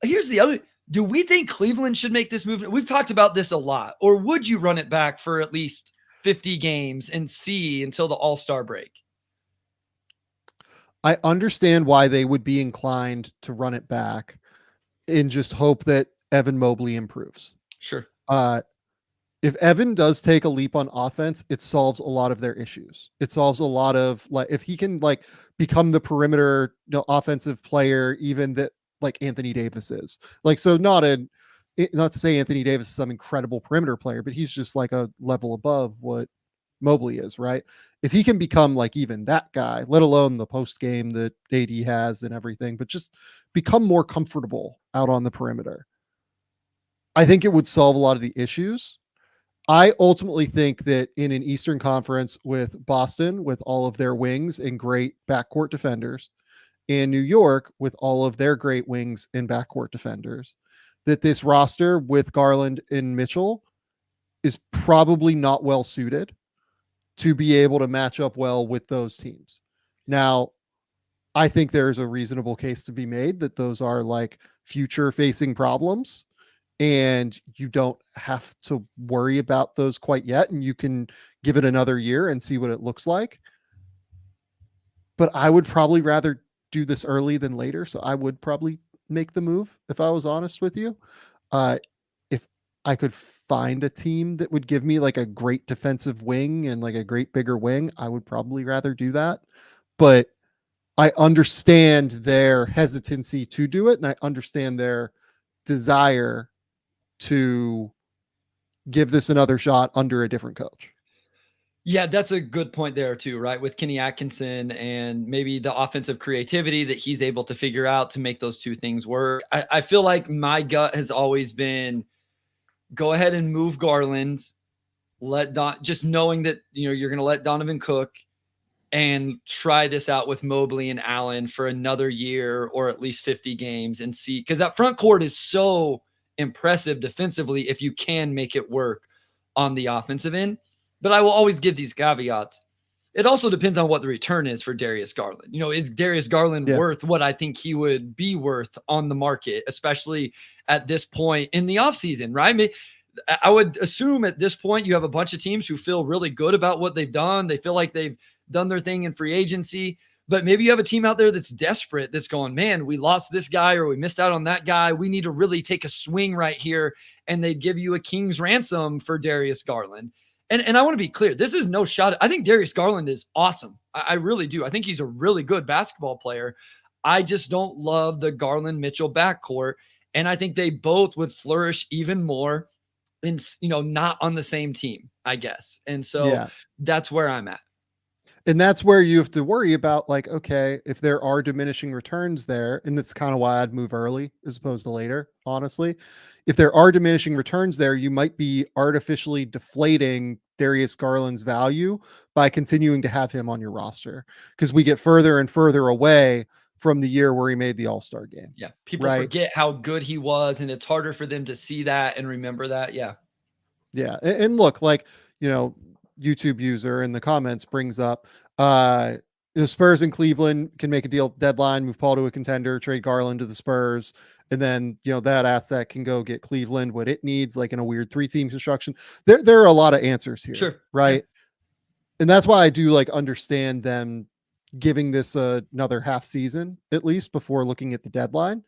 [SPEAKER 5] Here's the other. Do we think Cleveland should make this move? We've talked about this a lot. Or would you run it back for at least 50 games and see until the All-Star break?
[SPEAKER 1] I understand why they would be inclined to run it back and just hope that Evan Mobley improves.
[SPEAKER 5] Sure.
[SPEAKER 1] If Evan does take a leap on offense, it solves a lot of their issues. It solves a lot of like if he can like become the perimeter, offensive player, even that like Anthony Davis is. Like so not to say Anthony Davis is some incredible perimeter player, but he's just like a level above what Mobley is, right? If he can become like even that guy, let alone the post game that AD has and everything, but just become more comfortable out on the perimeter, I think it would solve a lot of the issues. I ultimately think that in an Eastern Conference with Boston, with all of their wings and great backcourt defenders, and New York with all of their great wings and backcourt defenders, that this roster with Garland and Mitchell is probably not well suited to be able to match up well with those teams. Now, I think there's a reasonable case to be made that those are like future facing problems and you don't have to worry about those quite yet. And you can give it another year and see what it looks like. But I would probably rather do this early than later. So I would probably make the move if I was honest with you. If I could find a team that would give me like a great defensive wing and like a great bigger wing, I would probably rather do that. But I understand their hesitancy to do it. And I understand their desire to give this another shot under a different coach.
[SPEAKER 5] Yeah, that's a good point there too, right? With Kenny Atkinson and maybe the offensive creativity that he's able to figure out to make those two things work. I feel like my gut has always been go ahead and move Garland, just knowing that you're going to let Donovan cook and try this out with Mobley and Allen for another year or at least 50 games and see, because that front court is so impressive defensively if you can make it work on the offensive end. But I will always give these caveats. It also depends on what the return is for Darius Garland. Is Darius Garland worth what I think he would be worth on the market, especially at this point in the offseason, right? I would assume at this point you have a bunch of teams who feel really good about what they've done. They feel like they've done their thing in free agency. But maybe you have a team out there that's desperate, that's going, man, we lost this guy or we missed out on that guy. We need to really take a swing right here. And they'd give you a king's ransom for Darius Garland. And I want to be clear, this is no shot. I think Darius Garland is awesome. I really do. I think he's a really good basketball player. I just don't love the Garland-Mitchell backcourt. And I think they both would flourish even more in, not on the same team, I guess. And so that's where I'm at.
[SPEAKER 1] And that's where you have to worry about like, okay, if there are diminishing returns there, and that's kind of why I'd move early as opposed to later, honestly. If there are diminishing returns there, you might be artificially deflating Darius Garland's value by continuing to have him on your roster because we get further and further away from the year where he made the All-Star game.
[SPEAKER 5] Yeah. People forget how good he was, and it's harder for them to see that and remember that. Yeah.
[SPEAKER 1] Yeah. And look, like, YouTube user in the comments brings up the Spurs and Cleveland can make a deal deadline, move Paul to a contender, trade Garland to the Spurs, and then that asset can go get Cleveland what it needs, like in a weird 3-team construction. There are a lot of answers here,
[SPEAKER 5] sure,
[SPEAKER 1] right? Yeah. And that's why I do like understand them giving this another half season at least before looking at the deadline.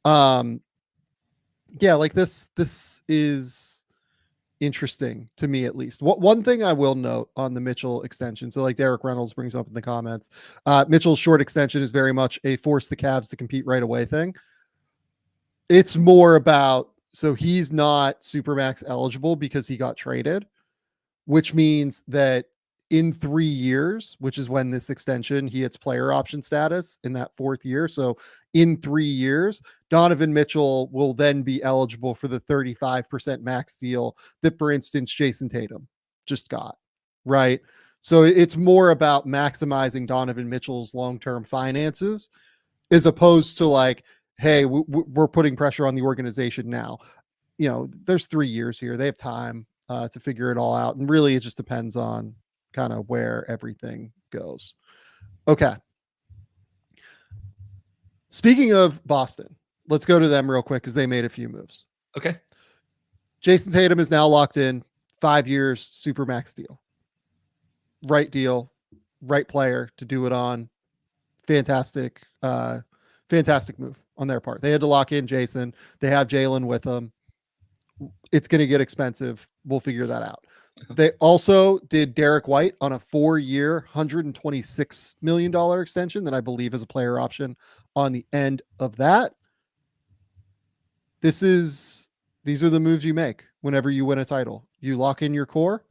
[SPEAKER 1] Yeah, like this is interesting to me, at least. One thing I will note on the Mitchell extension, so like Derek Reynolds brings up in the comments, Mitchell's short extension is very much a force the Cavs to compete right away thing. It's more about, so he's not Supermax eligible because he got traded, which means that in 3 years, which is when this extension, he hits player option status in that 4th year. So in 3 years, Donovan Mitchell will then be eligible for the 35% max deal that, for instance, Jayson Tatum just got, right? So it's more about maximizing Donovan Mitchell's long-term finances as opposed to like, hey, we're putting pressure on the organization now. There's 3 years here. They have time to figure it all out. And really, it just depends on kind of where everything goes. Okay. Speaking of Boston, let's go to them real quick because they made a few moves.
[SPEAKER 5] Okay.
[SPEAKER 1] Jayson Tatum is now locked in, 5 years, Supermax deal. Right deal, right player to do it on. Fantastic move on their part. They had to lock in Jayson. They have Jalen with them. It's going to get expensive. We'll figure that out. They also did Derrick White on a 4-year, $126 million extension that I believe is a player option on the end of that. These are the moves you make whenever you win a title. You lock in your core.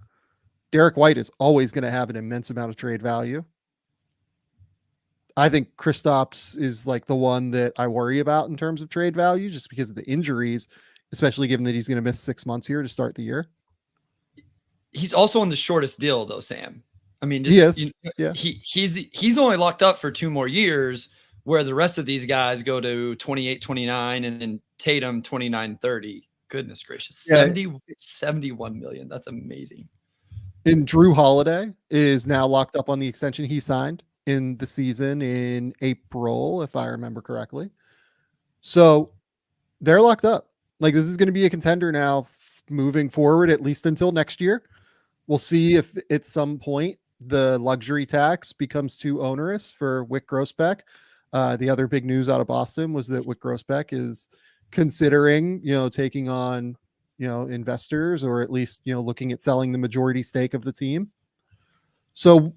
[SPEAKER 1] Derrick White is always going to have an immense amount of trade value. I think Kristaps is like the one that I worry about in terms of trade value, just because of the injuries, especially given that he's going to miss 6 months here to start the year.
[SPEAKER 5] He's also on the shortest deal though, Sam. I mean,
[SPEAKER 1] he is. Yeah.
[SPEAKER 5] He's only locked up for 2 more years, where the rest of these guys go to 28, 29, and then Tatum 29, 30. Goodness gracious.
[SPEAKER 1] Yeah.
[SPEAKER 5] 71 million. That's amazing.
[SPEAKER 1] And Drew Holiday is now locked up on the extension he signed in the season in April, if I remember correctly. So they're locked up. Like, this is going to be a contender now moving forward, at least until next year. We'll see if at some point the luxury tax becomes too onerous for Wyc Grousbeck. The other big news out of Boston was that Wyc Grousbeck is considering, taking on, investors, or at least, looking at selling the majority stake of the team. So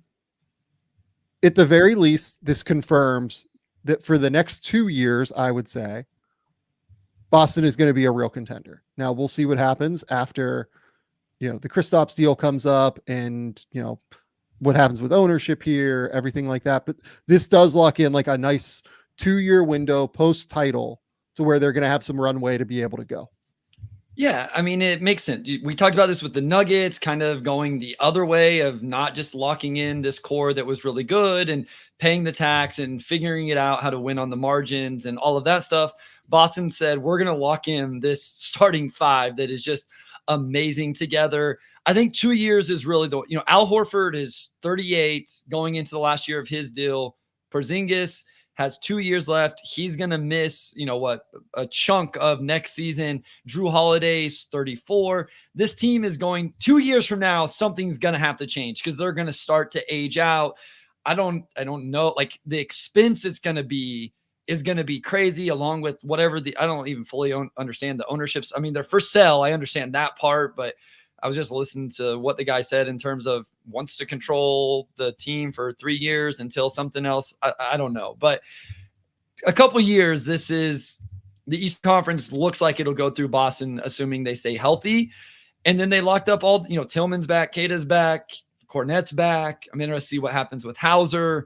[SPEAKER 1] at the very least, this confirms that for the next 2 years, I would say, Boston is going to be a real contender. Now we'll see what happens after, the Kristaps deal comes up and, what happens with ownership here, everything like that. But this does lock in like a nice 2-year window post title to where they're going to have some runway to be able to go.
[SPEAKER 5] Yeah, I mean, it makes sense. We talked about this with the Nuggets, kind of going the other way of not just locking in this core that was really good and paying the tax and figuring it out how to win on the margins and all of that stuff. Boston said, we're going to lock in this starting 5 that is just amazing together. I think 2 years is really Al Horford is 38 going into the last year of his deal. Porzingis has 2 years left. He's going to miss, a chunk of next season. Drew Holiday's 34. This team is going 2 years from now. Something's going to have to change because they're going to start to age out. I don't know. Like, the expense it's going to be is going to be crazy, along with whatever I don't even fully understand the ownerships. I mean, they're for sale. I understand that part, but I was just listening to what the guy said in terms of wants to control the team for 3 years until something else. I don't know, but a couple years, this is the East Conference looks like it'll go through Boston, assuming they stay healthy. And then they locked up all, Tillman's back, Cade's back, Cornette's back. I'm interested to see what happens with Hauser.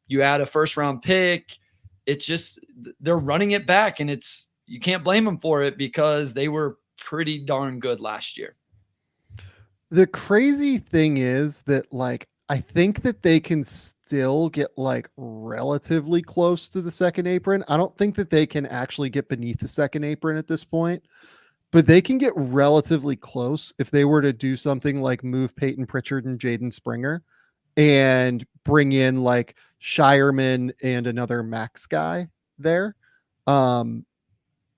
[SPEAKER 5] You add a 1st-round pick. It's just, they're running it back, and you can't blame them for it because they were pretty darn good last year.
[SPEAKER 1] The crazy thing is that, like, I think that they can still get like relatively close to the second apron. I don't think that they can actually get beneath the second apron at this point, but they can get relatively close if they were to do something like move Peyton Pritchard and Jaden Springer and bring in like Shireman and another max guy there. Or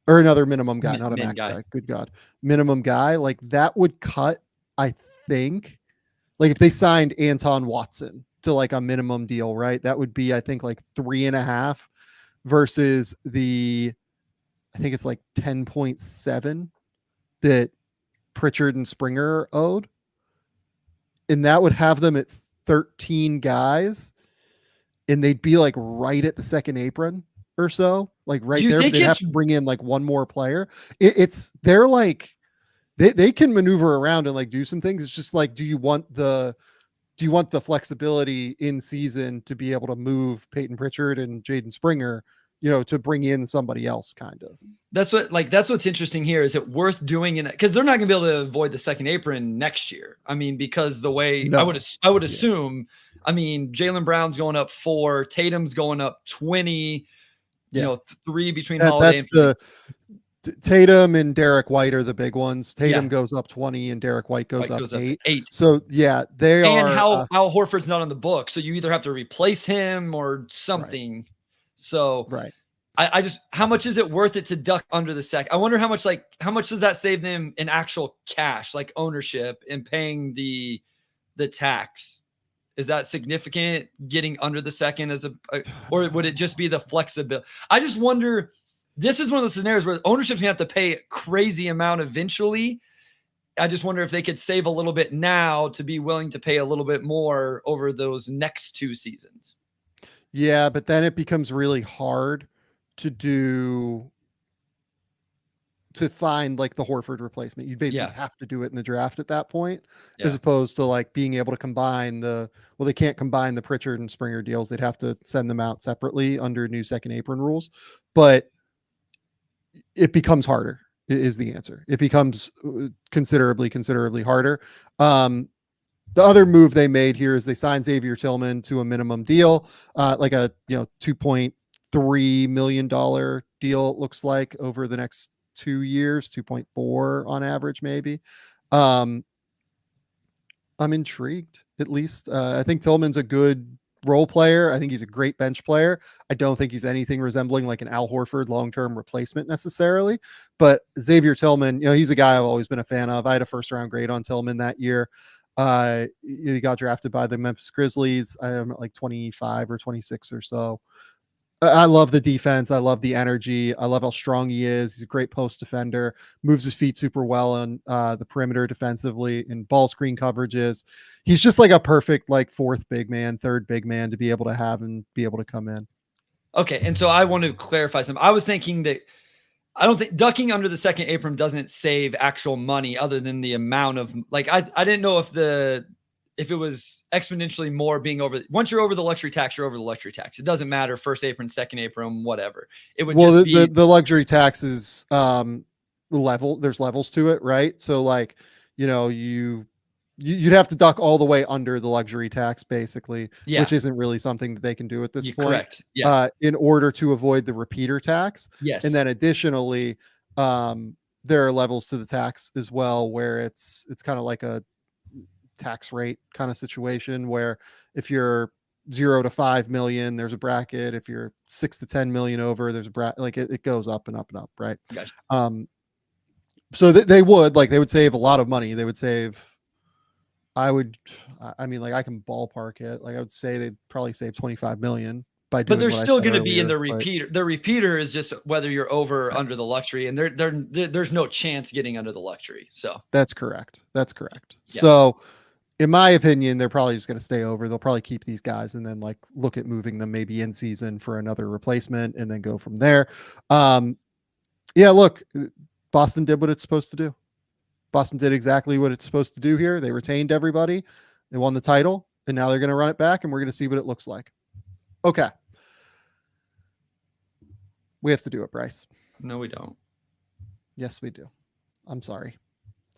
[SPEAKER 1] another minimum guy, not a max guy. Good God. Minimum guy. Like, that would cut, I think, like if they signed Anton Watson to like a minimum deal, right? That would be, I think, like 3.5 versus I think it's like 10.7 that Pritchard and Springer owed. And that would have them at 13 guys, and they'd be like right at the second apron or so, like right there. But they'd have to bring in like one more player. They're like, they can maneuver around and like do some things. It's just like, do you want the flexibility in season to be able to move Peyton Pritchard and Jaden Springer, to bring in somebody else kind of?
[SPEAKER 5] That's what's interesting here. Is it worth doing it? Because they're not going to be able to avoid the second apron next year. I mean, because the way I would assume, I mean, Jaylen Brown's going up 4, Tatum's going up 20, 3 between Holiday and
[SPEAKER 1] Tatum and Derrick White are the big ones. Tatum goes up 20 and Derrick White goes up 8. So they are.
[SPEAKER 5] And Al Horford's not on the book, so you either have to replace him or something.
[SPEAKER 1] Right.
[SPEAKER 5] So
[SPEAKER 1] right.
[SPEAKER 5] I just, how much is it worth it to duck under the second? I wonder how much does that save them in actual cash, like ownership and paying the tax? Is that significant, getting under the second or would it just be the flexibility? I just wonder. This is one of those scenarios where ownership's gonna have to pay a crazy amount eventually. I just wonder if they could save a little bit now to be willing to pay a little bit more over those next 2 seasons.
[SPEAKER 1] Yeah, but then it becomes really hard to find like the Horford replacement. You basically have to do it in the draft at that point, as opposed to like being able to combine they can't combine the Pritchard and Springer deals. They'd have to send them out separately under new second apron rules. But it becomes harder is the answer. It becomes considerably harder. The other move they made here is they signed Xavier Tillman to a minimum deal, like a $2.3 million deal, it looks like, over the next 2 years, 2.4 on average, maybe. I'm intrigued, at least. I think Tillman's a good role player. I think he's a great bench player. I don't think he's anything resembling like an Al Horford long-term replacement necessarily, but Xavier Tillman, he's a guy I've always been a fan of. I had a first-round grade on Tillman that year. He got drafted by the Memphis Grizzlies. I'm at like 25 or 26 or so. I love the defense. I love the energy. I love how strong he is. He's a great post defender, moves his feet super well on the perimeter defensively in ball screen coverages. He's just like a perfect, like, 4th big man, 3rd big man to be able to have and be able to come in.
[SPEAKER 5] Okay. And so I want to clarify something. I was thinking that I don't think ducking under the second apron doesn't save actual money other than the amount of, like, I didn't know if it was exponentially more being over. Once you're over the luxury tax, you're over the luxury tax. It doesn't matter. First apron, second apron, whatever. It would just be
[SPEAKER 1] the luxury tax is level. There's levels to it, right? So like, you'd have to duck all the way under the luxury tax, basically, which isn't really something that they can do at this point.
[SPEAKER 5] Correct. Yeah.
[SPEAKER 1] In order to avoid the repeater tax.
[SPEAKER 5] Yes.
[SPEAKER 1] And then additionally, there are levels to the tax as well, where it's kind of like a tax rate kind of situation, where if you're 0 to 5 million, there's a bracket. If you're 6 to 10 million over, there's a bracket. Like it goes up and up and up, right?
[SPEAKER 5] Gotcha.
[SPEAKER 1] So they would save a lot of money. They would save, I can ballpark it. Like I would say they'd probably save 25 million by doing.
[SPEAKER 5] But they're still going to be in the repeater. The repeater is just whether you're over or under the luxury, and there's no chance getting under the luxury. So
[SPEAKER 1] that's correct. Yeah. So in my opinion, they're probably just going to stay over. They'll probably keep these guys and then like look at moving them maybe in season for another replacement and then go from there. Look, Boston did what it's supposed to do. Boston did exactly what it's supposed to do here. They retained everybody. They won the title, and now they're going to run it back, and we're going to see what it looks like. Okay. We have to do it, Bryce.
[SPEAKER 5] No, we don't.
[SPEAKER 1] Yes, we do. I'm sorry.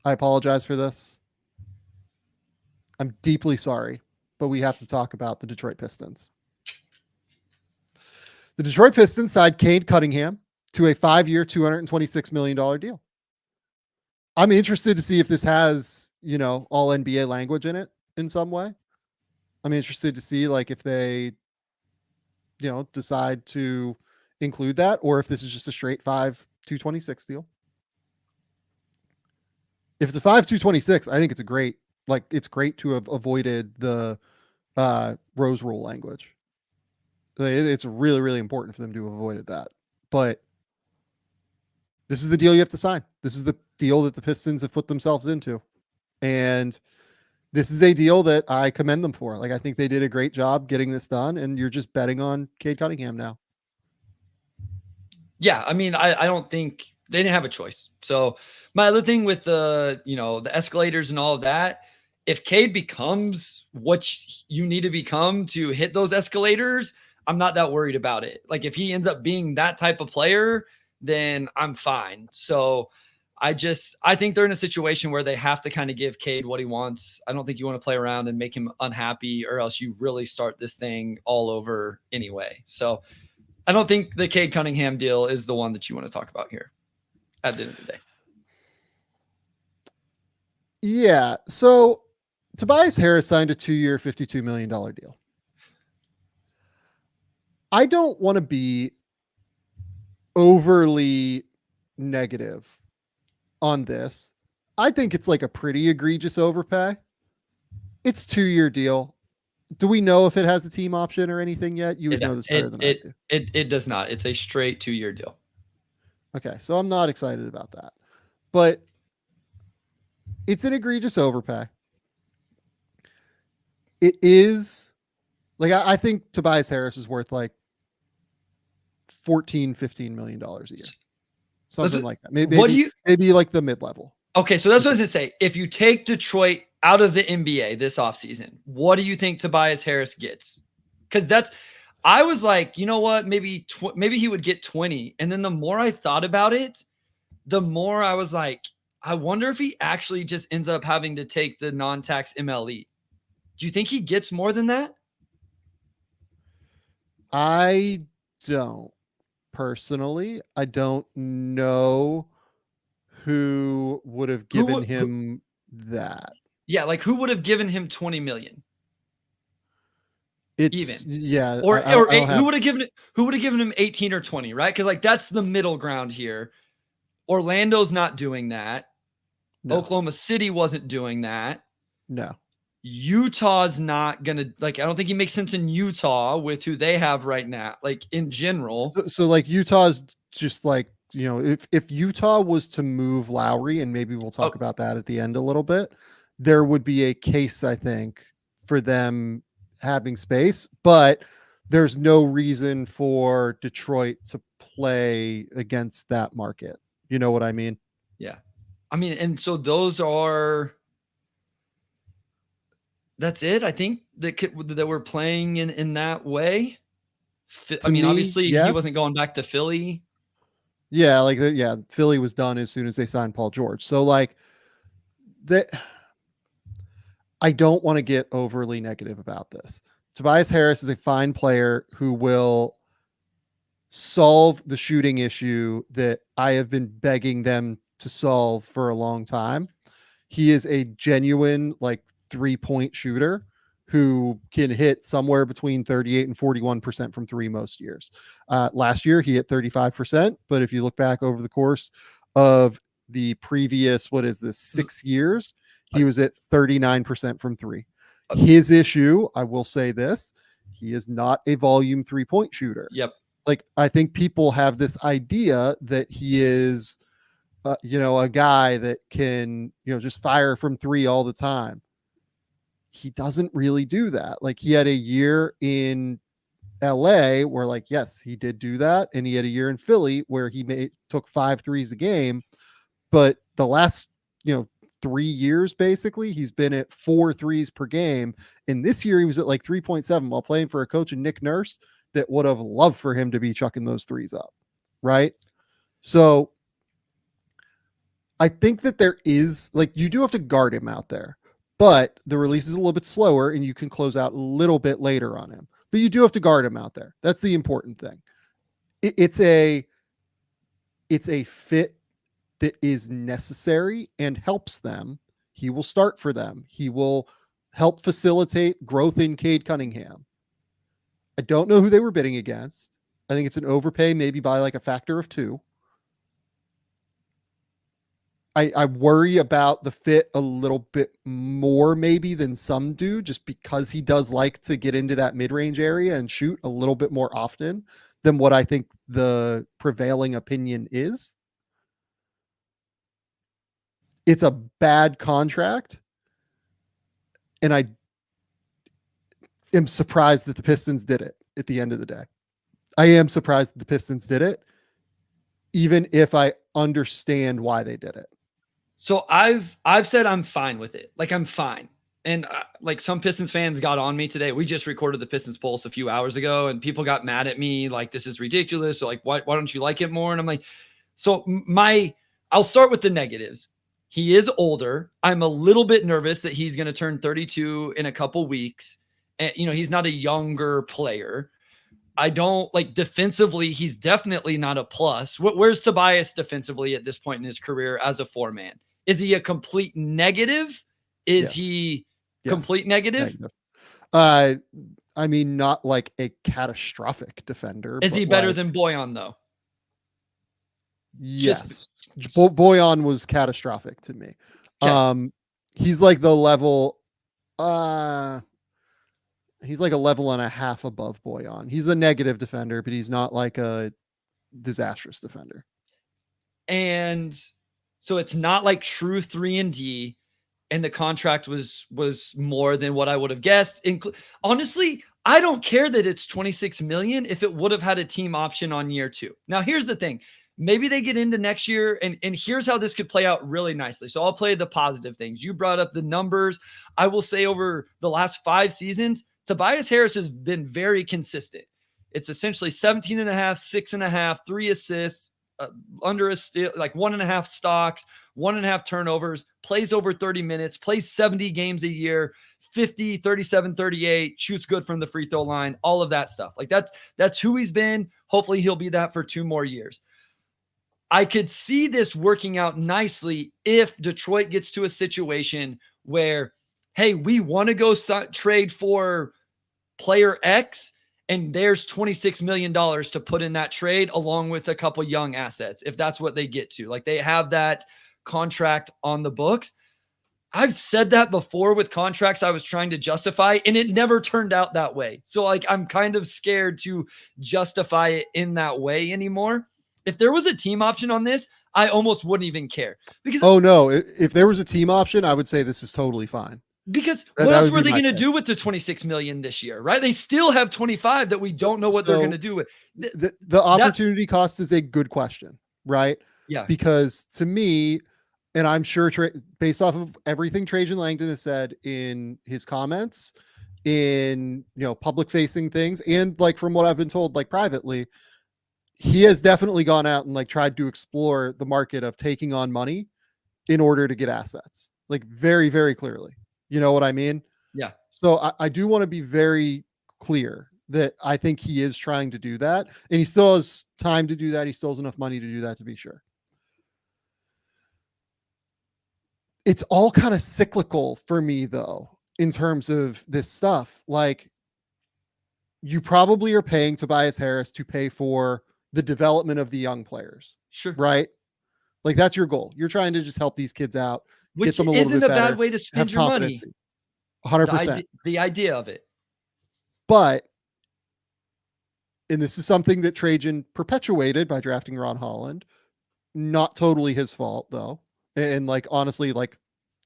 [SPEAKER 1] I apologize for this. I'm deeply sorry, but we have to talk about the Detroit Pistons. The Detroit Pistons signed Cade Cunningham to a 5-year, $226 million deal. I'm interested to see if this has, all NBA language in it in some way. I'm interested to see like if they, decide to include that, or if this is just a straight 5-226 deal. If it's a 5-226, I think it's it's great to have avoided the Rose Rule language. It's really, really important for them to have avoided that. But this is the deal you have to sign. This is the deal that the Pistons have put themselves into. And this is a deal that I commend them for. Like, I think they did a great job getting this done, and you're just betting on Cade Cunningham now.
[SPEAKER 5] Yeah, I mean, I don't think they didn't have a choice. So my other thing with the escalators and all of that, if Cade becomes what you need to become to hit those escalators, I'm not that worried about it. Like, if he ends up being that type of player, then I'm fine. So I think they're in a situation where they have to kind of give Cade what he wants. I don't think you want to play around and make him unhappy, or else you really start this thing all over anyway. So I don't think the Cade Cunningham deal is the one that you want to talk about here at the end of the day.
[SPEAKER 1] Yeah. So Tobias Harris signed a 2-year, $52 million deal. I don't want to be overly negative on this. I think it's like a pretty egregious overpay. It's 2-year deal. Do we know if it has a team option or anything yet? You would know this better than I do.
[SPEAKER 5] It does not. It's a straight 2-year deal.
[SPEAKER 1] Okay, so I'm not excited about that. But it's an egregious overpay. It is, like, I think Tobias Harris is worth like $14-15 million a year. Something like that. Maybe like the mid-level.
[SPEAKER 5] Okay, so that's what I was going to say. If you take Detroit out of the NBA this offseason, what do you think Tobias Harris gets? Because I was like, you know what? Maybe he would get 20. And then the more I thought about it, the more I was like, I wonder if he actually just ends up having to take the non-tax MLE. Do you think he gets more than that?
[SPEAKER 1] I don't. Personally, I don't know who would have given him that.
[SPEAKER 5] Yeah, like who would have given him 20 million?
[SPEAKER 1] It's
[SPEAKER 5] even.
[SPEAKER 1] Yeah,
[SPEAKER 5] or who would have given him 18 or 20, right? Because like that's the middle ground here. Orlando's not doing that. No. Oklahoma City wasn't doing that.
[SPEAKER 1] No.
[SPEAKER 5] Utah's not gonna, like, I don't think he makes sense in Utah with who they have right now, like in general.
[SPEAKER 1] So like Utah's just like, if Utah was to move Lowry, and maybe we'll talk about that at the end a little bit, there would be a case, I think, for them having space, but there's no reason for Detroit to play against that market. You know what I mean?
[SPEAKER 5] Yeah. I mean, and so that's it. I think that we're playing in that way. I mean, obviously yes. He wasn't going back to Philly.
[SPEAKER 1] Yeah, Philly was done as soon as they signed Paul George. So like I don't want to get overly negative about this. Tobias Harris is a fine player who will solve the shooting issue that I have been begging them to solve for a long time. He is a genuine, like, 3-point shooter who can hit somewhere between 38 and 41% from three most years. Last year, he hit 35%. But if you look back over the course of the previous, 6 years, he was at 39% from three. His issue, I will say this, he is not a volume 3-point shooter.
[SPEAKER 5] Yep.
[SPEAKER 1] Like, I think people have this idea that he is, a guy that can, just fire from three all the time. He doesn't really do that. Like, he had a year in LA where, like, yes, he did do that. And he had a year in Philly where he took 5 threes a game. But the last, 3 years, basically, he's been at 4 threes per game. And this year he was at like 3.7 while playing for a coach in Nick Nurse that would have loved for him to be chucking those threes up. Right. So I think that there is, like, you do have to guard him out there, but the release is a little bit slower and you can close out a little bit later on him, but you do have to guard him out there. That's the important thing. It's a fit that is necessary and helps them. He will start for them. He will help facilitate growth in Cade Cunningham. I don't know who they were bidding against. I think it's an overpay, maybe by like a factor of 2. I worry about the fit a little bit more maybe than some do, just because he does like to get into that mid-range area and shoot a little bit more often than what I think the prevailing opinion is. It's a bad contract, and I am surprised that the Pistons did it at the end of the day. I am surprised that the Pistons did it, even if I understand why they did it.
[SPEAKER 5] So I've said I'm fine with it. Like, I'm fine. And like, some Pistons fans got on me today. We just recorded the Pistons Pulse a few hours ago, and people got mad at me. Like, this is ridiculous. So like, why don't you like it more? And I'm like, so I'll start with the negatives. He is older. I'm a little bit nervous that he's going to turn 32 in a couple weeks. And, he's not a younger player. I don't like defensively. He's definitely not a plus. Where's Tobias defensively at this point in his career as a 4-man? Is he a complete negative? Is he complete negative?
[SPEAKER 1] I mean, not like a catastrophic defender.
[SPEAKER 5] Is he better than Bojan though?
[SPEAKER 1] Yes. Bojan was catastrophic to me. Okay. He's like the level, he's like a level and a half above Bojan. He's a negative defender, but he's not like a disastrous defender.
[SPEAKER 5] And so it's not like true 3-and-D, and the contract was more than what I would have guessed. Honestly, I don't care that it's $26 million if it would have had a team option on year 2. Now, here's the thing. Maybe they get into next year, and here's how this could play out really nicely. So I'll play the positive things. You brought up the numbers. I will say over the last 5 seasons, Tobias Harris has been very consistent. It's essentially 17.5, 6.5, 3 assists, under a steal, like 1.5 stocks, 1.5 turnovers, plays over 30 minutes, plays 70 games a year, 50, 37, 38, shoots good from the free throw line, all of that stuff. Like that's who he's been. Hopefully he'll be that for 2 more years. I could see this working out nicely if Detroit gets to a situation where, hey, we want to go trade for player X, and there's $26 million to put in that trade along with a couple young assets, if that's what they get to. Like, they have that contract on the books. I've said that before with contracts I was trying to justify, and it never turned out that way. So like, I'm kind of scared to justify it in that way anymore. If there was a team option on this, I almost wouldn't even care. Because
[SPEAKER 1] if there was a team option, I would say this is totally fine.
[SPEAKER 5] Because what else were they going to do with the $26 million this year, right? They still have 25 that we don't know what they're going to do with.
[SPEAKER 1] The opportunity cost is a good question, right?
[SPEAKER 5] Yeah.
[SPEAKER 1] Because to me, and I'm sure based off of everything Trajan Langdon has said in his comments, in public facing things, and like from what I've been told, like privately, he has definitely gone out and like tried to explore the market of taking on money in order to get assets, like very, very clearly. You know what I mean?
[SPEAKER 5] Yeah.
[SPEAKER 1] So I do want to be very clear that I think he is trying to do that, and he still has time to do that. He still has enough money to do that, to be sure. It's all kind of cyclical for me, though, in terms of this stuff. Like, you probably are paying Tobias Harris to pay for the development of the young players.
[SPEAKER 5] Sure.
[SPEAKER 1] Right? Like, that's your goal. You're trying to just help these kids out.
[SPEAKER 5] Which isn't a bad way to spend your money.
[SPEAKER 1] 100%.
[SPEAKER 5] The idea of it.
[SPEAKER 1] But, and this is something that Trajan perpetuated by drafting Ron Holland, not totally his fault, though. And like, honestly, like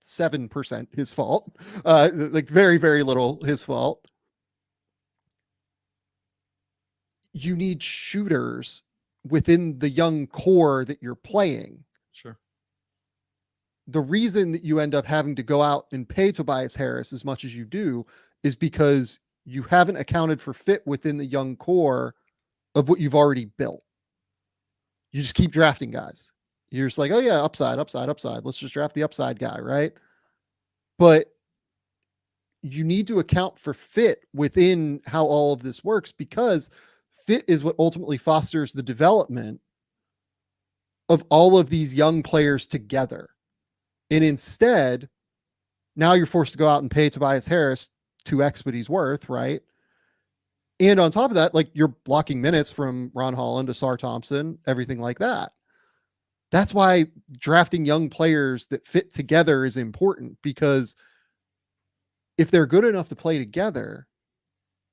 [SPEAKER 1] 7% his fault. Like very, very little his fault. You need shooters within the young core that you're playing.
[SPEAKER 5] Sure.
[SPEAKER 1] The reason that you end up having to go out and pay Tobias Harris as much as you do is because you haven't accounted for fit within the young core of what you've already built. You just keep drafting guys. You're just like, oh yeah, upside. Let's just draft the upside guy, right? But you need to account for fit within how all of this works, because fit is what ultimately fosters the development of all of these young players together. And instead, now you're forced to go out and pay Tobias Harris 2x what he's worth, right? And on top of that, like, you're blocking minutes from Ron Holland to Sar Thompson, everything like that. that's why drafting young players that fit together is important, because if they're good enough to play together,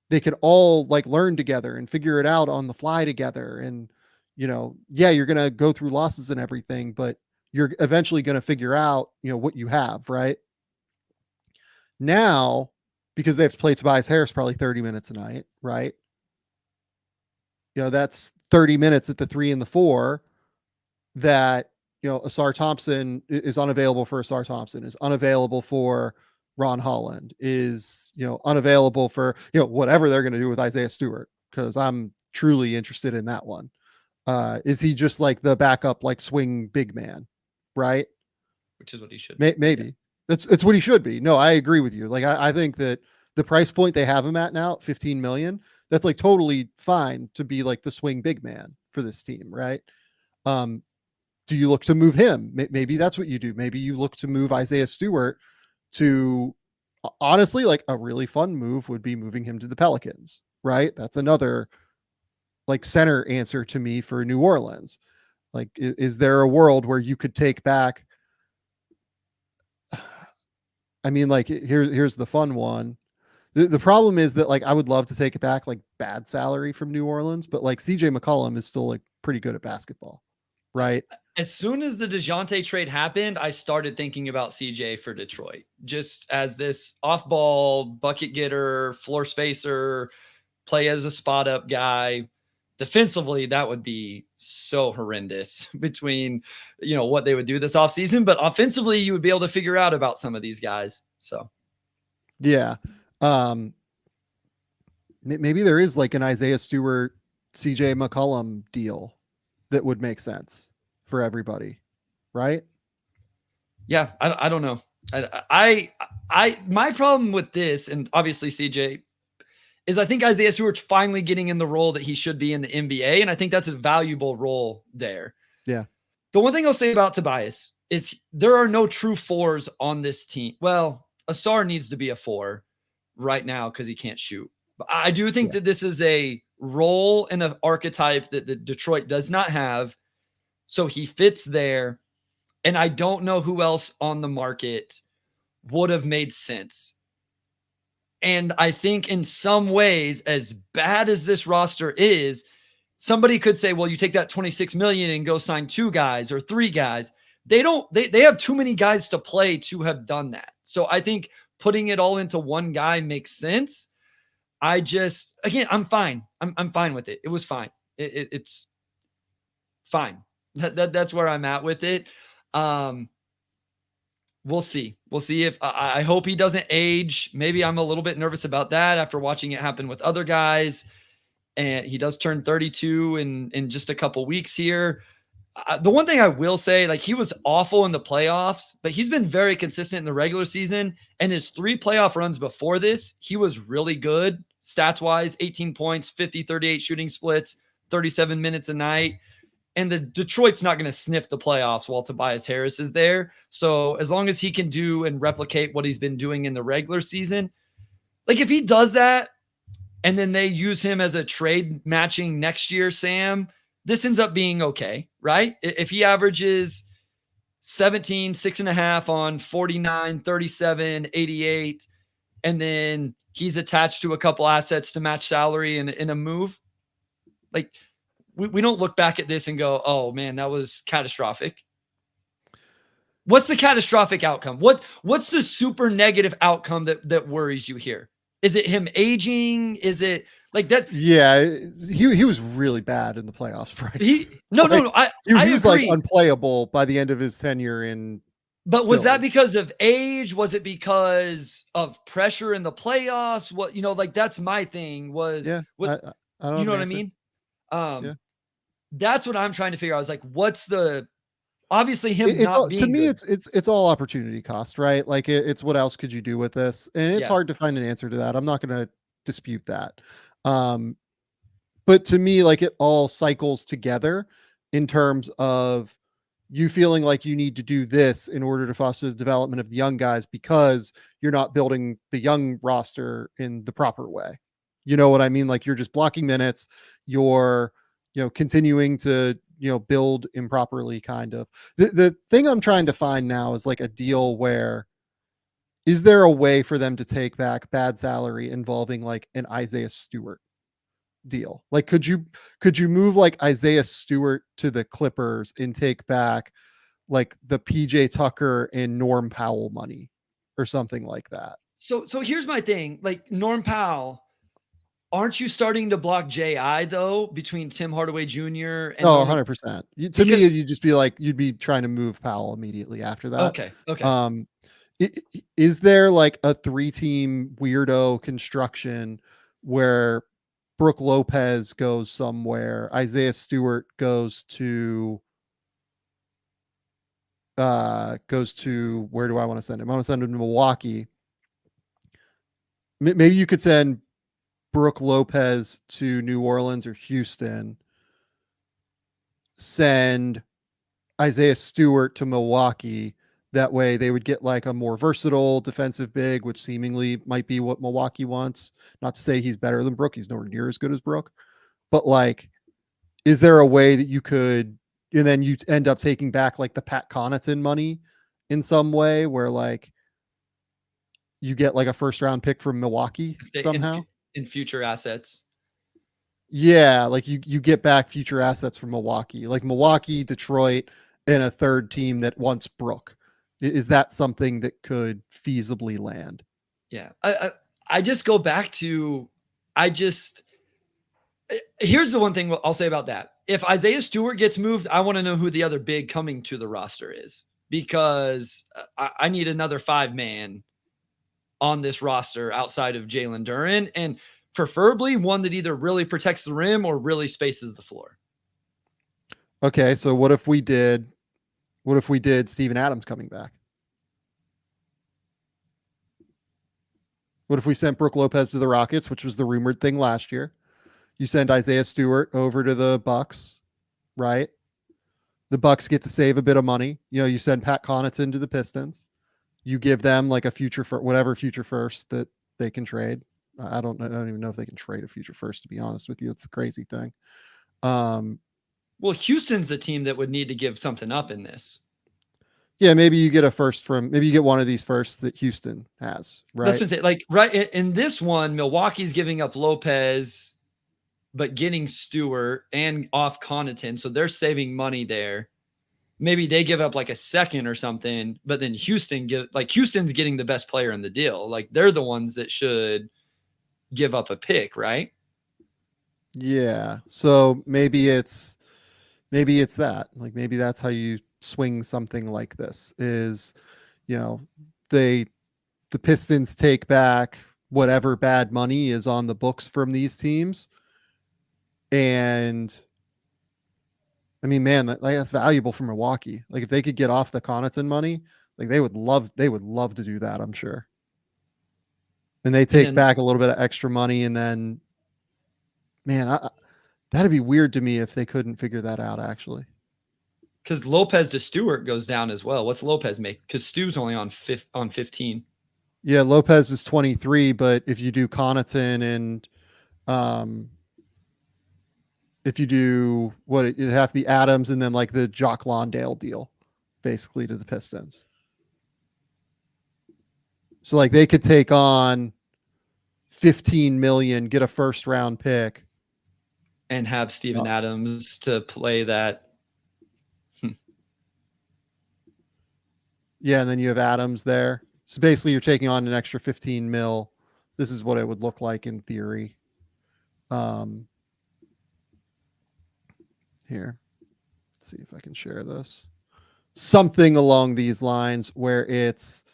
[SPEAKER 1] they can all like learn together and figure it out on the fly together. And, yeah, you're going to go through losses and everything, but you're eventually going to figure out, what you have, right? Now, because they have to play Tobias Harris probably 30 minutes a night, right? That's 30 minutes at the 3 and the 4 that, Asar Thompson is unavailable for Asar Thompson, is unavailable for Ron Holland, is, unavailable for, whatever they're going to do with Isaiah Stewart, because I'm truly interested in that one. Is he just like the backup, like swing big man, right?
[SPEAKER 5] Which is what he should be.
[SPEAKER 1] Maybe. Yeah. It's what he should be. No, I agree with you. Like, I think that the price point they have him at now, 15 million, that's like totally fine to be like the swing big man for this team, right? Do you look to move him? Maybe that's what you do. Maybe you look to move Isaiah Stewart to, honestly, like a really fun move would be moving him to the Pelicans, right? That's another like center answer to me for New Orleans. Like, is there a world where you could take back? I mean, like, here's the fun one. The problem is that, like, I would love to take it back, like, bad salary from New Orleans, but like CJ McCollum is still like pretty good at basketball, right?
[SPEAKER 5] As soon as the DeJounte trade happened, I started thinking about CJ for Detroit, just as this off-ball bucket getter, floor spacer, play as a spot up guy. Defensively, that would be so horrendous between, what they would do this offseason. But offensively, you would be able to figure out about some of these guys. So,
[SPEAKER 1] yeah. Maybe there is like an Isaiah Stewart, CJ McCollum deal that would make sense for everybody, right?
[SPEAKER 5] Yeah, I don't know. My problem with this, and obviously CJ, is I think Isaiah Stewart's finally getting in the role that he should be in the NBA, and I think that's a valuable role there.
[SPEAKER 1] Yeah.
[SPEAKER 5] The one thing I'll say about Tobias is there are no true fours on this team. Well, Asar needs to be a 4 right now because he can't shoot. But I do think that this is a role and an archetype that the Detroit does not have, so he fits there. And I don't know who else on the market would have made sense. And I think in some ways, as bad as this roster is, somebody could say, well, you take that 26 million and go sign 2 guys or 3 guys. They have too many guys to play to have done that. So I think putting it all into one guy makes sense. I'm fine. I'm fine with it. It was fine. It's fine. That's where I'm at with it. We'll see. We'll see if I hope he doesn't age. Maybe I'm a little bit nervous about that after watching it happen with other guys. And he does turn 32 in just a couple weeks here. The one thing I will say, like, he was awful in the playoffs, but he's been very consistent in the regular season. And his 3 playoff runs before this, he was really good stats wise, 18 points, 50, 38 shooting splits, 37 minutes a night. And the Detroit's not going to sniff the playoffs while Tobias Harris is there. So as long as he can do and replicate what he's been doing in the regular season, like if he does that and then they use him as a trade matching next year, Sam, this ends up being okay, right? If he averages 17, 6.5 on 49, 37, 88, and then he's attached to a couple assets to match salary in a move, like, we don't look back at this and go, oh man, that was catastrophic. What's the catastrophic outcome? What's the super negative outcome that worries you here? Is it him aging? Is it like that?
[SPEAKER 1] Yeah, he was really bad in the playoffs, Bryce.
[SPEAKER 5] No,
[SPEAKER 1] he was like unplayable by the end of his tenure in.
[SPEAKER 5] But was that because of age? Was it because of pressure in the playoffs? What, like that's my thing was,
[SPEAKER 1] I don't
[SPEAKER 5] you know what I mean? That's what I'm trying to figure out. I was like, what's the, obviously him
[SPEAKER 1] it's
[SPEAKER 5] not
[SPEAKER 1] all,
[SPEAKER 5] being
[SPEAKER 1] to me,
[SPEAKER 5] good.
[SPEAKER 1] it's all opportunity cost, right? Like it's what else could you do with this? And it's hard to find an answer to that. I'm not going to dispute that. But to me, like it all cycles together in terms of you feeling like you need to do this in order to foster the development of the young guys because you're not building the young roster in the proper way. You know what I mean? Like you're just blocking minutes. You're, continuing to, build improperly kind of. The thing I'm trying to find now is like a deal where, is there a way for them to take back bad salary involving like an Isaiah Stewart deal? Like, could you move like Isaiah Stewart to the Clippers and take back like the PJ Tucker and Norm Powell money or something like that?
[SPEAKER 5] So here's my thing. Like Norm Powell, aren't you starting to block JI though between Tim Hardaway Jr. and
[SPEAKER 1] Oh,
[SPEAKER 5] Norman?
[SPEAKER 1] 100%. To me, you'd just be like, you'd be trying to move Powell immediately after that.
[SPEAKER 5] Okay.
[SPEAKER 1] Is there like a 3-team weirdo construction where Brooke Lopez goes somewhere, Isaiah Stewart goes to where do I want to send him? I want to send him to Milwaukee. Maybe you could send Brooke Lopez to New Orleans or Houston, send Isaiah Stewart to Milwaukee. That way they would get like a more versatile defensive big, which seemingly might be what Milwaukee wants. Not to say he's better than Brooke. He's nowhere near as good as Brooke. But like, is there a way that you could, and then you end up taking back like the Pat Connaughton money in some way where like you get like a first round pick from Milwaukee somehow?
[SPEAKER 5] In future assets.
[SPEAKER 1] Yeah, like you get back future assets from Milwaukee, like Milwaukee, Detroit, and a third team that wants Brooke. Is that something that could feasibly land?
[SPEAKER 5] Yeah. I just go back to, here's the one thing I'll say about that. If Isaiah Stewart gets moved, I want to know who the other big coming to the roster is, because I need another 5-man on this roster outside of Jalen Duren, and preferably one that either really protects the rim or really spaces the floor.
[SPEAKER 1] Okay, so what if we did Steven Adams coming back? What if we sent Brooke Lopez to the Rockets, which was the rumored thing last year? You send Isaiah Stewart over to the Bucks, right? The Bucks get to save a bit of money. You send Pat Connaughton to the Pistons. You give them like a future for whatever future first that they can trade. I don't even know if they can trade a future first, to be honest with you. It's a crazy thing.
[SPEAKER 5] Well, Houston's the team that would need to give something up in this.
[SPEAKER 1] Yeah, maybe you get maybe you get one of these firsts that Houston has, right?
[SPEAKER 5] That's what I'm saying. Like right in this one, Milwaukee's giving up Lopez, but getting Stewart and off Connaughton, so they're saving money there. Maybe they give up like a second or something, but then Houston's getting the best player in the deal. Like they're the ones that should give up a pick, right?
[SPEAKER 1] Yeah. So maybe it's that. Like maybe that's how you swing something like this is, the Pistons take back whatever bad money is on the books from these teams. And I mean, man, that's valuable for Milwaukee. Like if they could get off the Connaughton money, like they would love to do that, I'm sure. And they take back a little bit of extra money, and then, man, that'd be weird to me if they couldn't figure that out, actually.
[SPEAKER 5] Because Lopez to Stewart goes down as well. What's Lopez make? Because Stu's only on 15.
[SPEAKER 1] Yeah, Lopez is 23, but if you do Connaughton and if you do it'd have to be Adams and then like the Jock Londale deal, basically, to the Pistons. So like they could take on $15 million, get a first round pick,
[SPEAKER 5] and have Steven Adams to play that.
[SPEAKER 1] Yeah, and then you have Adams there. So basically you're taking on an extra 15 mil. This is what it would look like in theory. Here. Let's see if I can share this. Something along these lines where it's,